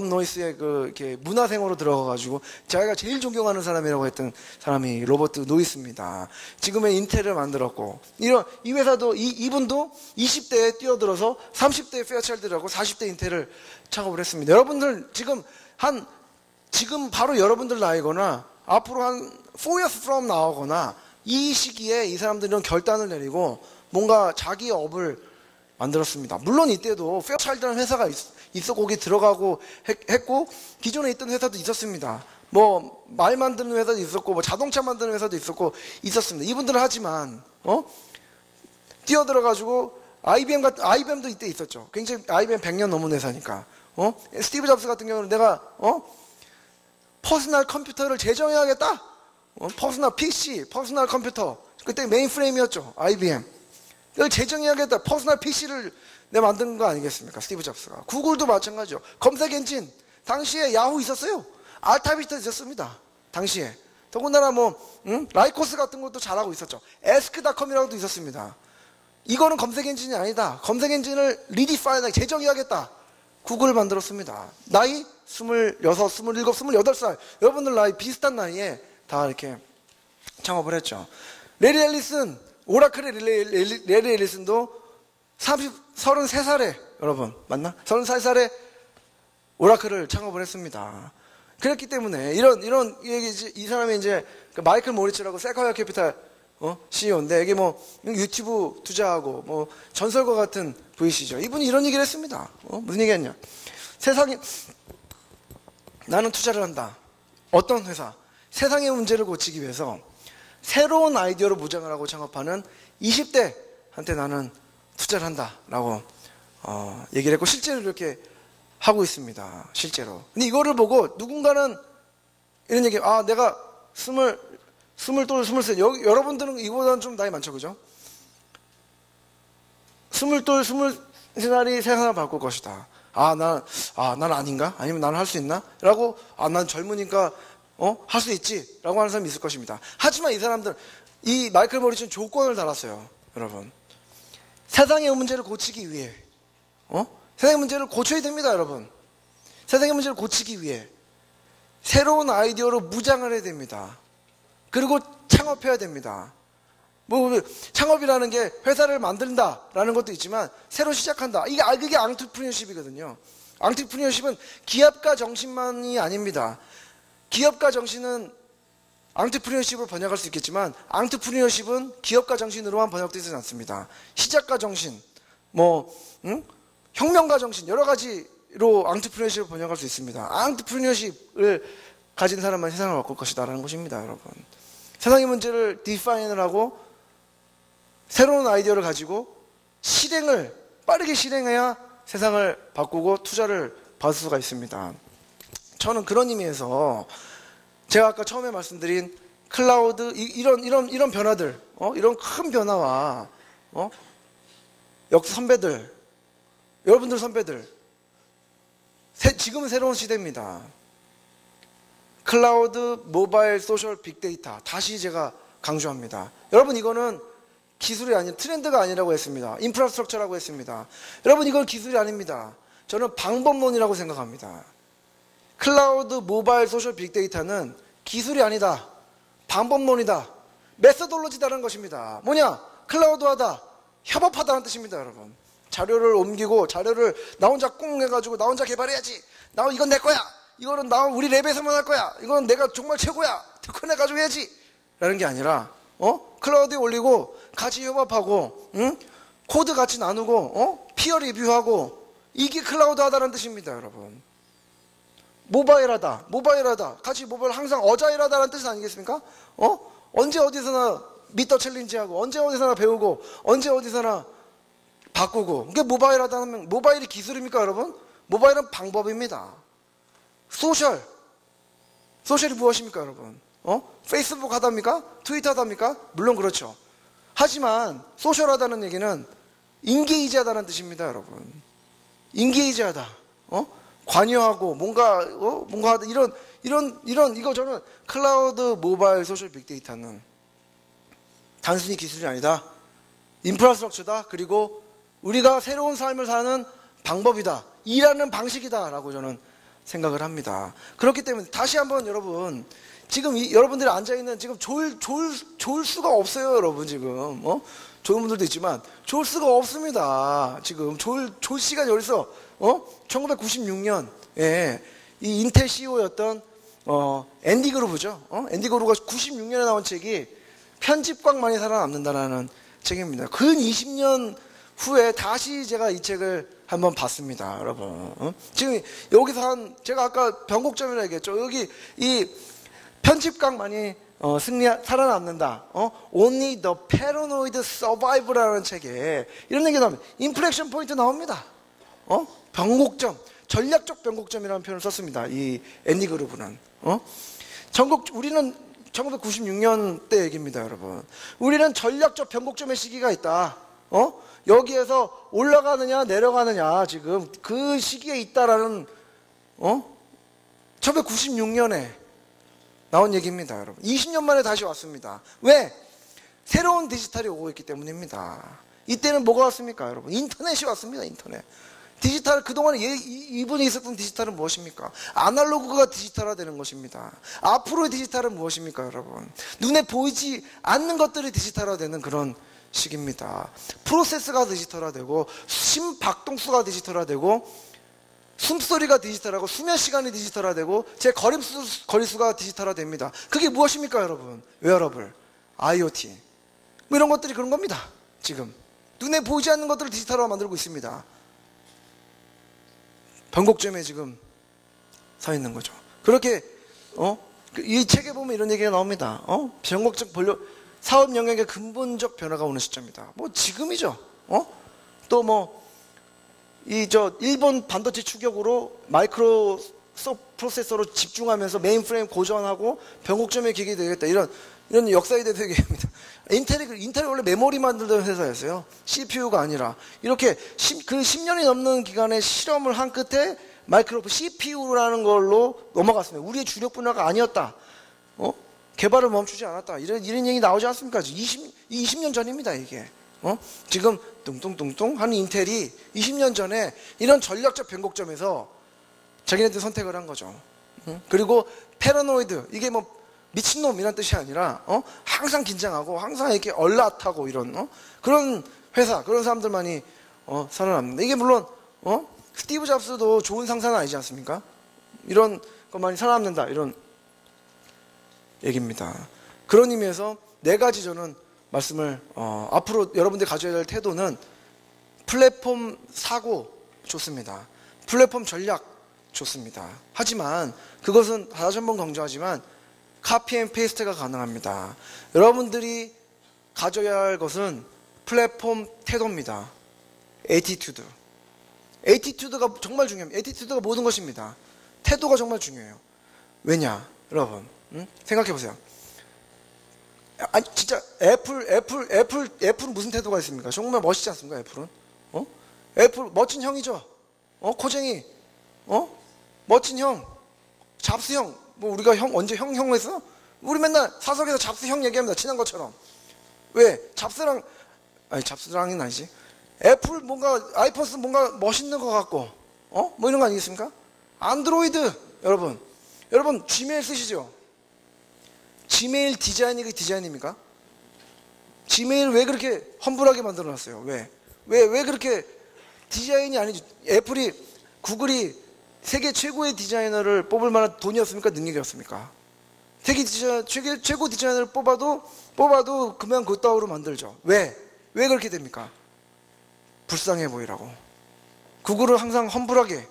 노이스의 그 이렇게 문화생으로 들어가가지고 자기가 제일 존경하는 사람이라고 했던 사람이 로버트 노이스입니다. 지금의 인텔을 만들었고, 이 회사도 이분도 20대에 뛰어들어서 30대에 페어차일드라고 40대 인텔을 창업을 했습니다. 여러분들 지금 바로 여러분들 나이거나 앞으로 한 4 years from now거나 이 시기에 이 사람들은 결단을 내리고 뭔가 자기의 업을 만들었습니다. 물론 이때도 페어차일드라는 회사가 있었고 거기 들어가고 했고, 기존에 있던 회사도 있었습니다. 뭐 말 만드는 회사도 있었고, 뭐 자동차 만드는 회사도 있었습니다. 이분들은 하지만 뛰어들어가지고 IBM도 이때 있었죠. 굉장히 IBM 100년 넘은 회사니까. 스티브 잡스 같은 경우는 내가 퍼스널 컴퓨터를 제정해야겠다. 퍼스널 PC, 퍼스널 컴퓨터. 그때 메인프레임이었죠. IBM. 이걸 제정해야겠다. 퍼스널 PC를 내가 만든 거 아니겠습니까? 스티브 잡스가. 구글도 마찬가지죠. 검색 엔진. 당시에 야후 있었어요. 알타비스타 있었습니다. 당시에. 더군다나 라이코스 같은 것도 잘하고 있었죠. 에스크닷컴이라고도 있었습니다. 이거는 검색 엔진이 아니다. 검색 엔진을 리디파인하게 제정해야겠다. 구글을 만들었습니다. 나이 26, 27, 28살. 여러분들 나이 비슷한 나이에 다 이렇게 창업을 했죠. 레리 앨리슨, 오라클의 레리 앨리슨도 33살에, 여러분, 맞나? 33살에 오라클을 창업을 했습니다. 그랬기 때문에, 이 사람이 이제, 마이클 모리츠라고 세쿼이어 캐피탈, CEO인데, 이게 유튜브 투자하고, 전설과 같은 VC죠. 이분이 이런 얘기를 했습니다. 무슨 얘기 했냐? 나는 투자를 한다. 어떤 회사? 세상의 문제를 고치기 위해서 새로운 아이디어로 무장을 하고 창업하는 20대한테 나는 투자를 한다라고 얘기를 했고, 실제로 이렇게 하고 있습니다. 실제로. 근데 이거를 보고 누군가는 이런 얘기, 내가 23, 여러분들은 이거보다는 좀 나이 많죠, 그죠? 22, 23살이 세상을 바꿀 것이다. 난 아닌가? 아니면 나는 할 수 있나? 라고, 난 젊으니까 할 수 있지 라고 하는 사람이 있을 것입니다. 하지만 이 사람들, 이 마이클 모리츠는 조건을 달았어요. 여러분, 세상의 문제를 고치기 위해 세상의 문제를 고쳐야 됩니다. 여러분, 세상의 문제를 고치기 위해 새로운 아이디어로 무장을 해야 됩니다. 그리고 창업해야 됩니다. 창업이라는 게 회사를 만든다라는 것도 있지만 새로 시작한다. 그게 앙트프리너십이거든요. 앙트프리너십은 기업가 정신만이 아닙니다. 기업가 정신은 앙트프리너십으로 번역할 수 있겠지만, 앙트프리너십은 기업가 정신으로만 번역되지 않습니다. 시작가 정신, 혁명가 정신, 여러 가지로 앙트프리너십을 번역할 수 있습니다. 앙트프리너십을 가진 사람만 세상을 바꿀 것이다라는 것입니다. 여러분, 세상의 문제를 디파인을 하고 새로운 아이디어를 가지고 빠르게 실행해야 세상을 바꾸고 투자를 받을 수가 있습니다. 저는 그런 의미에서 제가 아까 처음에 말씀드린 클라우드, 이런 변화들, 이런 큰 변화와, 선배들, 여러분들 선배들, 지금은 새로운 시대입니다. 클라우드, 모바일, 소셜, 빅데이터. 다시 제가 강조합니다. 여러분, 이거는 기술이 아닌, 트렌드가 아니라고 했습니다. 인프라스트럭처라고 했습니다. 여러분, 이건 기술이 아닙니다. 저는 방법론이라고 생각합니다. 클라우드, 모바일, 소셜, 빅데이터는 기술이 아니다. 방법론이다. 메소돌로지다라는 것입니다. 뭐냐? 클라우드하다. 협업하다는 뜻입니다, 여러분. 자료를 옮기고, 자료를 나 혼자 꽁 해가지고 나 혼자 개발해야지. 이건 내 거야. 이거는 우리 랩에서만 할 거야. 이건 내가 정말 최고야. 특허내가지고 해야지. 라는 게 아니라, 클라우드에 올리고, 같이 협업하고, 코드 같이 나누고, 피어 리뷰하고, 이게 클라우드 하다라는 뜻입니다, 여러분. 모바일하다. 같이 모바일 항상 어자일하다라는 뜻이 아니겠습니까? 언제 어디서나 미터 챌린지하고, 언제 어디서나 배우고, 언제 어디서나 바꾸고. 그게 모바일하다는, 모바일이 기술입니까, 여러분? 모바일은 방법입니다. 소셜이 무엇입니까, 여러분? 페이스북 하답니까? 트위터 하답니까? 물론 그렇죠. 하지만 소셜하다는 얘기는 인게이지하다는 뜻입니다, 여러분. 인게이지하다. 관여하고 뭔가 하다 이런 이거 저는 클라우드 모바일 소셜 빅데이터는 단순히 기술이 아니다. 인프라스트럭처다. 그리고 우리가 새로운 삶을 사는 방법이다. 일하는 방식이다라고 저는 생각을 합니다. 그렇기 때문에 다시 한번 여러분, 지금 여러분들이 앉아있는 지금 좋을 수가 없어요, 여러분. 지금 좋은 분들도 있지만 좋을 수가 없습니다. 지금 좋을 시간이 어디서 1996년에 이 인텔 CEO였던 앤디 그루브죠. 앤디 그루브가 96년에 나온 책이 편집광만이 살아남는다라는 책입니다. 근 20년 후에 다시 제가 이 책을 한번 봤습니다, 여러분. 지금 여기서 제가 아까 변곡점이라고 얘기했죠. 여기 이 편집광만이 살아남는다. Only the Paranoid Survive라는 책에 이런 얘기 나옵니다. 인플렉션 포인트 나옵니다. 변곡점, 전략적 변곡점이라는 표현을 썼습니다. 이 앤디 그루브는. 우리는 1996년 때 얘기입니다, 여러분. 우리는 전략적 변곡점의 시기가 있다. 여기에서 올라가느냐 내려가느냐 지금 그 시기에 있다라는 1996년에 나온 얘기입니다, 여러분. 20년 만에 다시 왔습니다. 왜? 새로운 디지털이 오고 있기 때문입니다. 이때는 뭐가 왔습니까, 여러분? 인터넷이 왔습니다, 인터넷. 디지털, 그동안 이분이 있었던 디지털은 무엇입니까? 아날로그가 디지털화되는 것입니다. 앞으로의 디지털은 무엇입니까, 여러분? 눈에 보이지 않는 것들이 디지털화되는 그런 시기입니다. 프로세스가 디지털화되고 심박동수가 디지털화되고 숨소리가 디지털하고 수면 시간이 디지털화되고 제 거리수가 디지털화됩니다. 그게 무엇입니까, 여러분? 웨어러블, IoT 뭐 이런 것들이 그런 겁니다. 지금 눈에 보이지 않는 것들을 디지털화 만들고 있습니다. 변곡점에 지금 서 있는 거죠. 그렇게 이 책에 보면 이런 얘기가 나옵니다. 변곡점 사업 영역에 근본적 변화가 오는 시점이다. 뭐 지금이죠. 또 일본 반도체 추격으로 마이크로 프로세서로 집중하면서 메인프레임 고전하고 변곡점의 기획이 되겠다. 이런 역사에 대해서 얘기합니다. 인텔이 원래 메모리 만들던 회사였어요. CPU가 아니라. 이렇게 그 10년이 넘는 기간에 실험을 한 끝에 CPU라는 걸로 넘어갔습니다. 우리의 주력 분야가 아니었다. 개발을 멈추지 않았다. 이런 얘기 나오지 않습니까? 20년 전입니다, 이게. 지금 뚱뚱뚱뚱 하는 인텔이 20년 전에 이런 전략적 변곡점에서 자기네들 선택을 한 거죠. 그리고 패러노이드, 이게 미친놈이란 뜻이 아니라 항상 긴장하고 항상 이렇게 얼라타고 이런 그런 회사, 그런 사람들만이 살아남는다. 이게 물론 스티브 잡스도 좋은 상사는 아니지 않습니까? 이런 것만이 살아남는다, 이런 얘기입니다. 그런 의미에서 네 가지 저는 말씀을 앞으로 여러분들이 가져야 될 태도는 플랫폼 사고 좋습니다. 플랫폼 전략 좋습니다. 하지만 그것은 다시 한번 강조하지만 카피 앤 페이스트가 가능합니다. 여러분들이 가져야 할 것은 플랫폼 태도입니다. 에티튜드. 에티튜드가 정말 중요합니다. 에티튜드가 모든 것입니다. 태도가 정말 중요해요. 왜냐, 여러분, 생각해 보세요. 아니 진짜 애플은 무슨 태도가 있습니까? 정말 멋있지 않습니까? 애플은? 애플 멋진 형이죠. 코쟁이. 멋진 형. 잡스 형. 뭐 우리가 언제 형 했어? 우리 맨날 사석에서 잡스 형 얘기합니다. 친한 것처럼. 왜? 잡스랑은 아니지. 애플 아이폰 쓰 뭔가 멋있는 것 같고, 뭐 이런 거 아니겠습니까? 안드로이드, 여러분 지메일 쓰시죠? 지메일 디자인이 디자인입니까? 지메일 왜 그렇게 험불하게 만들어 놨어요? 왜 그렇게 디자인이 아니지? 구글이 세계 최고의 디자이너를 뽑을 만한 돈이었습니까? 능력이었습니까? 최고 디자이너를 뽑아도 그냥 그 따위로 만들죠. 왜 그렇게 됩니까? 불쌍해 보이라고. 구글은 항상 험불하게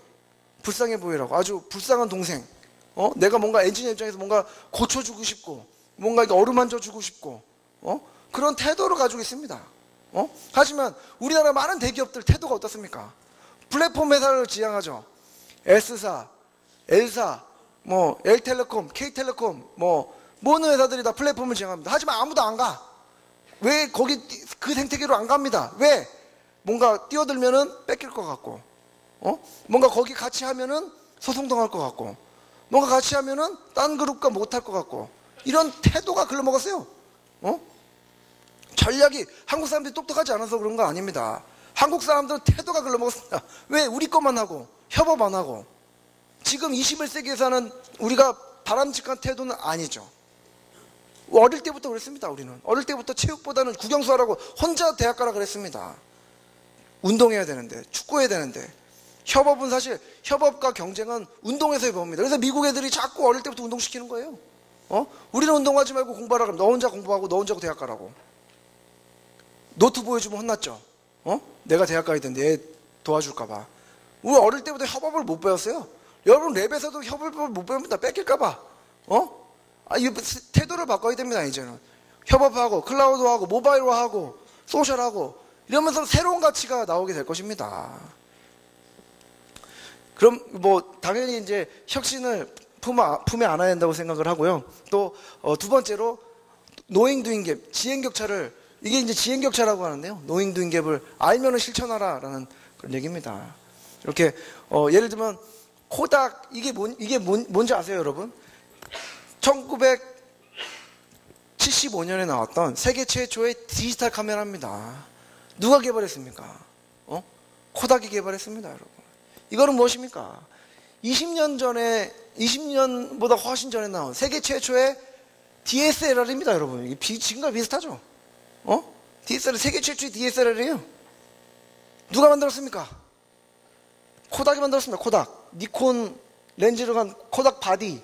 불쌍해 보이라고. 아주 불쌍한 동생. 내가 뭔가 엔지니어 입장에서 뭔가 고쳐주고 싶고, 뭔가 어루만져주고 싶고, 그런 태도를 가지고 있습니다. 하지만 우리나라 많은 대기업들 태도가 어떻습니까? 플랫폼 회사를 지향하죠. S사, L사, L텔레콤, K텔레콤, 모든 회사들이 다 플랫폼을 제공합니다. 하지만 아무도 안 가. 왜 거기 그 생태계로 안 갑니다. 왜? 뭔가 뛰어들면은 뺏길 것 같고, 뭔가 거기 같이 하면은 소송당할 것 같고, 뭔가 같이 하면은 딴 그룹과 못할 것 같고, 이런 태도가 글러먹었어요. 전략이 한국 사람들이 똑똑하지 않아서 그런 거 아닙니다. 한국 사람들은 태도가 글러먹었습니다. 왜? 우리 것만 하고 협업 안 하고. 지금 21세기에서는 우리가 바람직한 태도는 아니죠. 어릴 때부터 그랬습니다. 우리는 어릴 때부터 체육보다는 국영수하라고 혼자 대학 가라 그랬습니다. 운동해야 되는데, 축구해야 되는데. 협업은 사실 협업과 경쟁은 운동에서의 법입니다. 그래서 미국 애들이 자꾸 어릴 때부터 운동시키는 거예요. 우리는 운동하지 말고 공부하라 그러면 너 혼자 공부하고 너 혼자 대학 가라고. 노트 보여주면 혼났죠. 내가 대학 가야 되는데 얘 도와줄까 봐. 우리 어릴 때부터 협업을 못 배웠어요. 여러분 랩에서도 협업을 못 배우면 다 뺏길까 봐. 이 태도를 바꿔야 됩니다. 이제는 협업하고 클라우드하고 모바일화하고 소셜하고 이러면서 새로운 가치가 나오게 될 것입니다. 그럼 뭐 당연히 이제 혁신을 품에 안아야 된다고 생각을 하고요. 또 두 번째로 노잉 두잉 갭, 지행 격차를, 이게 이제 지행 격차라고 하는데요. 노잉 두잉 갭을 알면은 실천하라라는 그런 얘기입니다. 이렇게 예를 들면 코닥, 이게 뭔지 아세요, 여러분? 1975년에 나왔던 세계 최초의 디지털 카메라입니다. 누가 개발했습니까? 코닥이 개발했습니다, 여러분. 이거는 무엇입니까? 20년보다 훨씬 전에 나온 세계 최초의 DSLR입니다, 여러분. 이게 지금과 비슷하죠? DSLR, 세계 최초의 DSLR이에요. 누가 만들었습니까? 코닥이 만들었습니다, 코닥. 니콘 렌즈로 간 코닥 바디.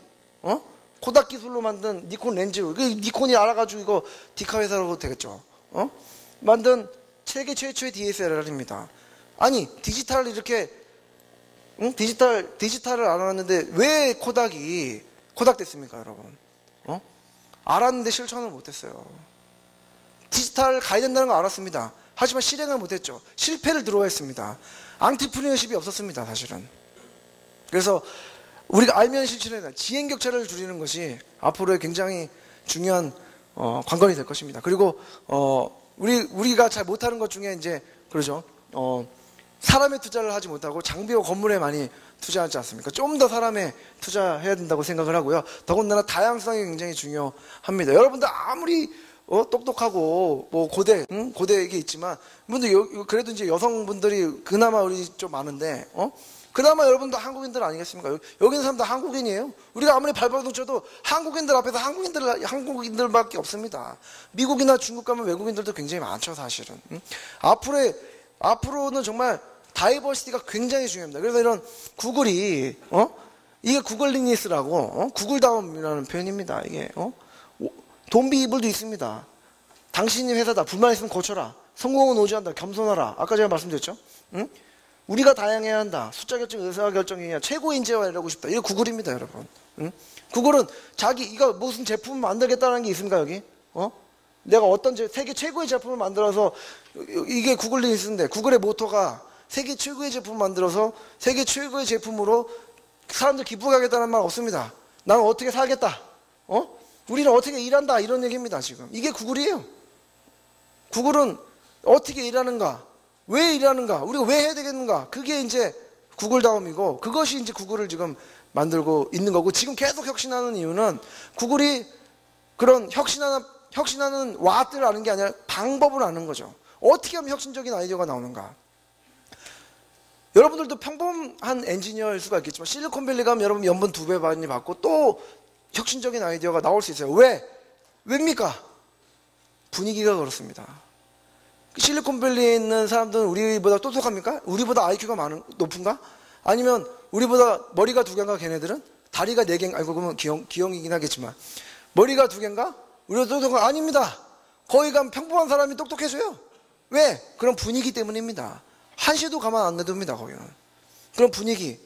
코닥 기술로 만든 니콘 렌즈로. 니콘이 알아가지고 이거 디카 회사라고 되겠죠? 만든 세계 최초의 DSLR입니다. 아니, 디지털을 이렇게, 디지털을 알았는데 왜 코닥이 코닥 됐습니까, 여러분? 알았는데 실천을 못했어요. 디지털 가야 된다는 거 알았습니다. 하지만 실행을 못했죠. 실패를 들어했습니다. 앙트프리너십이 없었습니다, 사실은. 그래서 우리가 알면 실천해야 된다. 지행 격차를 줄이는 것이 앞으로의 굉장히 중요한 관건이 될 것입니다. 그리고 우리가 잘 못하는 것 중에 이제 그러죠. 사람에 투자를 하지 못하고 장비와 건물에 많이 투자하지 않습니까? 좀 더 사람에 투자해야 된다고 생각을 하고요. 더군다나 다양성이 굉장히 중요합니다. 여러분들 아무리 똑똑하고 뭐 고대에게 있지만 분들 그래도 이제 여성분들이 그나마 우리 좀 많은데 그나마 여러분도 한국인들 아니겠습니까? 여기 있는 사람들 한국인이에요. 우리가 아무리 발버둥 쳐도 한국인들 앞에서 한국인들밖에 없습니다. 미국이나 중국 가면 외국인들도 굉장히 많죠, 사실은. 앞으로는 정말 다이버시티가 굉장히 중요합니다. 그래서 이런 구글이 이게 구글리니스라고 구글다움이라는 표현입니다. 이게 돈비이블도 있습니다. 당신이 회사다. 불만 있으면 고쳐라. 성공은 오지 않는다. 겸손하라. 아까 제가 말씀드렸죠. 우리가 다양해야 한다. 숫자 결정, 의사 결정이냐. 최고 인재와 이러고 싶다. 이게 구글입니다, 여러분. 구글은 이거 무슨 제품 만들겠다는 게 있습니까, 여기? 내가 세계 최고의 제품을 만들어서, 이게 구글리니스인데, 구글의 모토가 세계 최고의 제품을 만들어서 세계 최고의 제품으로 사람들 기쁘게 하겠다는 말 없습니다. 나는 어떻게 살겠다. 우리는 어떻게 일한다. 이런 얘기입니다, 지금. 이게 구글이에요. 구글은 어떻게 일하는가. 왜 일하는가? 우리가 왜 해야 되겠는가? 그게 이제 구글다움이고, 그것이 이제 구글을 지금 만들고 있는 거고, 지금 계속 혁신하는 이유는 구글이 그런 혁신하는 왓을 아는 게 아니라 방법을 아는 거죠. 어떻게 하면 혁신적인 아이디어가 나오는가? 여러분들도 평범한 엔지니어일 수가 있겠지만 실리콘밸리 가면 여러분 연봉 2배 많이 받고 또 혁신적인 아이디어가 나올 수 있어요. 왜입니까? 분위기가 그렇습니다. 실리콘밸리에 있는 사람들은 우리보다 똑똑합니까? 우리보다 IQ가 높은가? 아니면 우리보다 머리가 2개인가 걔네들은? 다리가 4개인가? 아이고 그러면 기형이긴 하겠지만 머리가 2개인가? 우리가 똑똑한 아닙니다. 거기 가면 평범한 사람이 똑똑해져요. 왜? 그런 분위기 때문입니다. 한시도 가만 안 놔둡니다, 거기는. 그런 분위기.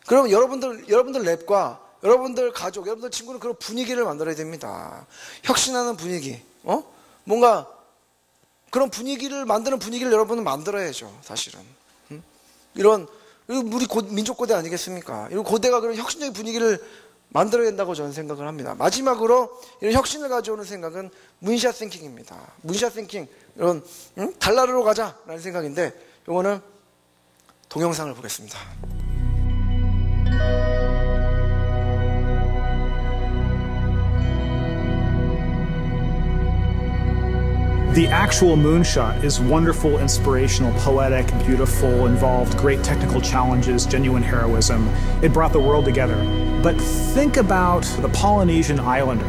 그럼 여러분들 랩과 여러분들 가족, 여러분들 친구는 그런 분위기를 만들어야 됩니다. 혁신하는 분위기. 뭔가 그런 분위기를 만드는 분위기를 여러분은 만들어야죠, 사실은. 우리 민족고대 아니겠습니까? 이 고대가 그런 혁신적인 분위기를 만들어야 된다고 저는 생각을 합니다. 마지막으로 이런 혁신을 가져오는 생각은 문샷 싱킹입니다. 문샷 싱킹, 이런 달나라로 가자라는 생각인데 이거는 동영상을 보겠습니다. The actual moonshot is wonderful, inspirational, poetic, beautiful, involved great technical challenges, genuine heroism. It brought the world together. But think about the Polynesian islander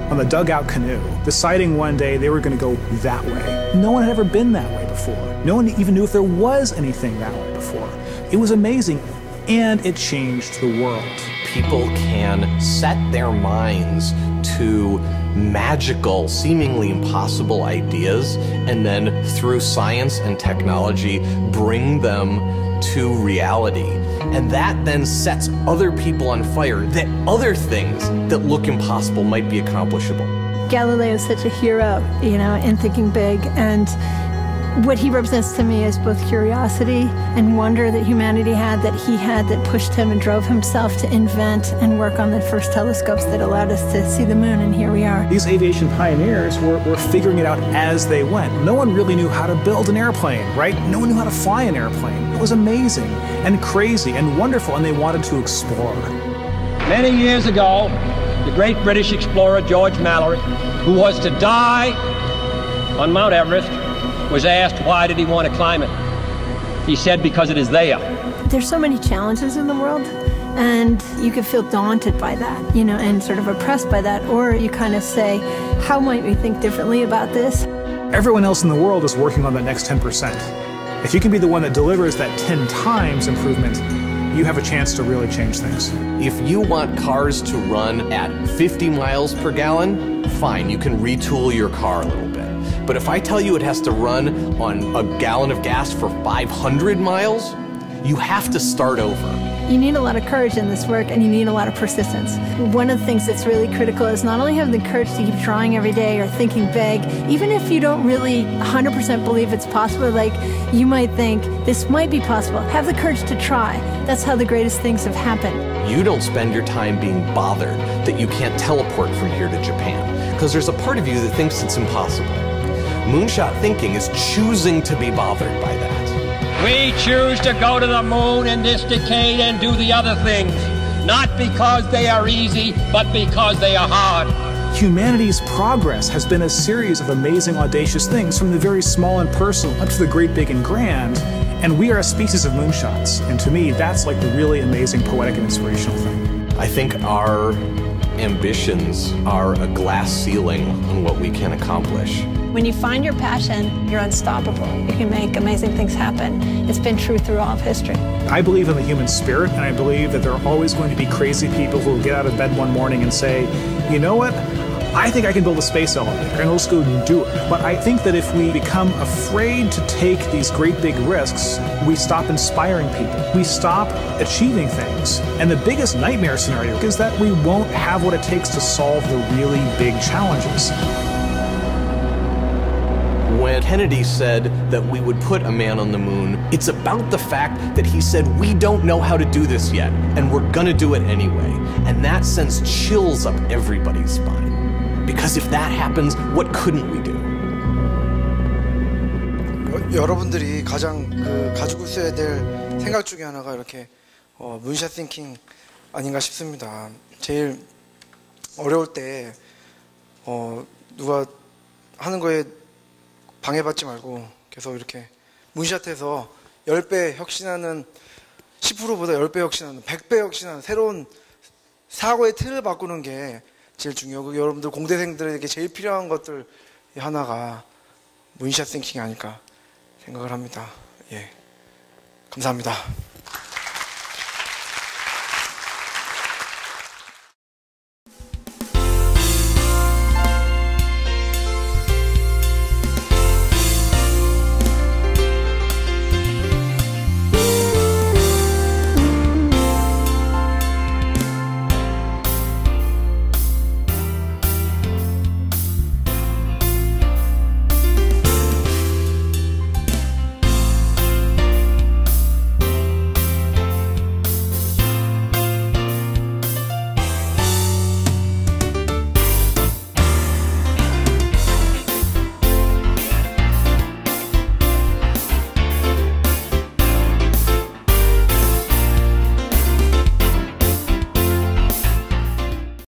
on the dugout canoe, deciding one day they were going to go that way. No one had ever been that way before. No one even knew if there was anything that way before. It was amazing, and it changed the world. People can set their minds to magical, seemingly impossible ideas, and then through science and technology, bring them to reality. And that then sets other people on fire, that other things that look impossible might be accomplishable. Galileo is such a hero, you know, in thinking big, and what he represents to me is both curiosity and wonder that humanity had, that pushed him and drove himself to invent and work on the first telescopes that allowed us to see the moon, and here we are. These aviation pioneers were figuring it out as they went. No one really knew how to build an airplane, right? No one knew how to fly an airplane. It was amazing and crazy and wonderful, and they wanted to explore. Many years ago, the great British explorer George Mallory, who was to die on Mount Everest, was asked why did he want to climb it. He said, because it is there. There's so many challenges in the world, and you can feel daunted by that, you know, and sort of oppressed by that, or you kind of say, how might we think differently about this? Everyone else in the world is working on that next 10%. If you can be the one that delivers that 10 times improvement, you have a chance to really change things. If you want cars to run at 50 miles per gallon, fine, you can retool your car a little bit. But if I tell you it has to run on a gallon of gas for 500 miles, you have to start over. You need a lot of courage in this work, and you need a lot of persistence. One of the things that's really critical is not only having the courage to keep trying every day or thinking big, even if you don't really 100% believe it's possible, like you might think this might be possible, have the courage to try. That's how the greatest things have happened. You don't spend your time being bothered that you can't teleport from here to Japan, because there's a part of you that thinks it's impossible. Moonshot thinking is choosing to be bothered by that. We choose to go to the moon in this decade and do the other things, not because they are easy, but because they are hard. Humanity's progress has been a series of amazing, audacious things, from the very small and personal up to the great, big, and grand. And we are a species of moonshots. And to me, that's like the really amazing, poetic, and inspirational thing. I think our ambitions are a glass ceiling on what we can accomplish. When you find your passion, you're unstoppable. You can make amazing things happen. It's been true through all of history. I believe in the human spirit, and I believe that there are always going to be crazy people who will get out of bed one morning and say, you know what? I think I can build a space elevator, and let's go and do it. But I think that if we become afraid to take these great big risks, we stop inspiring people. We stop achieving things. And the biggest nightmare scenario is that we won't have what it takes to solve the really big challenges. When Kennedy said that we would put a man on the moon, it's about the fact that he said, we don't know how to do this yet, and we're gonna do it anyway. And that sends chills up everybody's spine. Because if that happens, what couldn't we do? 여러분들이 가장 가지고 있어야 될 생각 중에 하나가 이렇게 문샷 띵킹 아닌가 싶습니다. 제일 어려울 때 누가 하는 거에 방해받지 말고 계속 이렇게 문샷해서 10배 혁신하는, 10%보다 10배 혁신하는, 100배 혁신하는 새로운 사고의 틀을 바꾸는 게 제일 중요하고, 여러분들 공대생들에게 제일 필요한 것들 하나가 문샷 띵킹이 아닐까 생각을 합니다. 예, 감사합니다.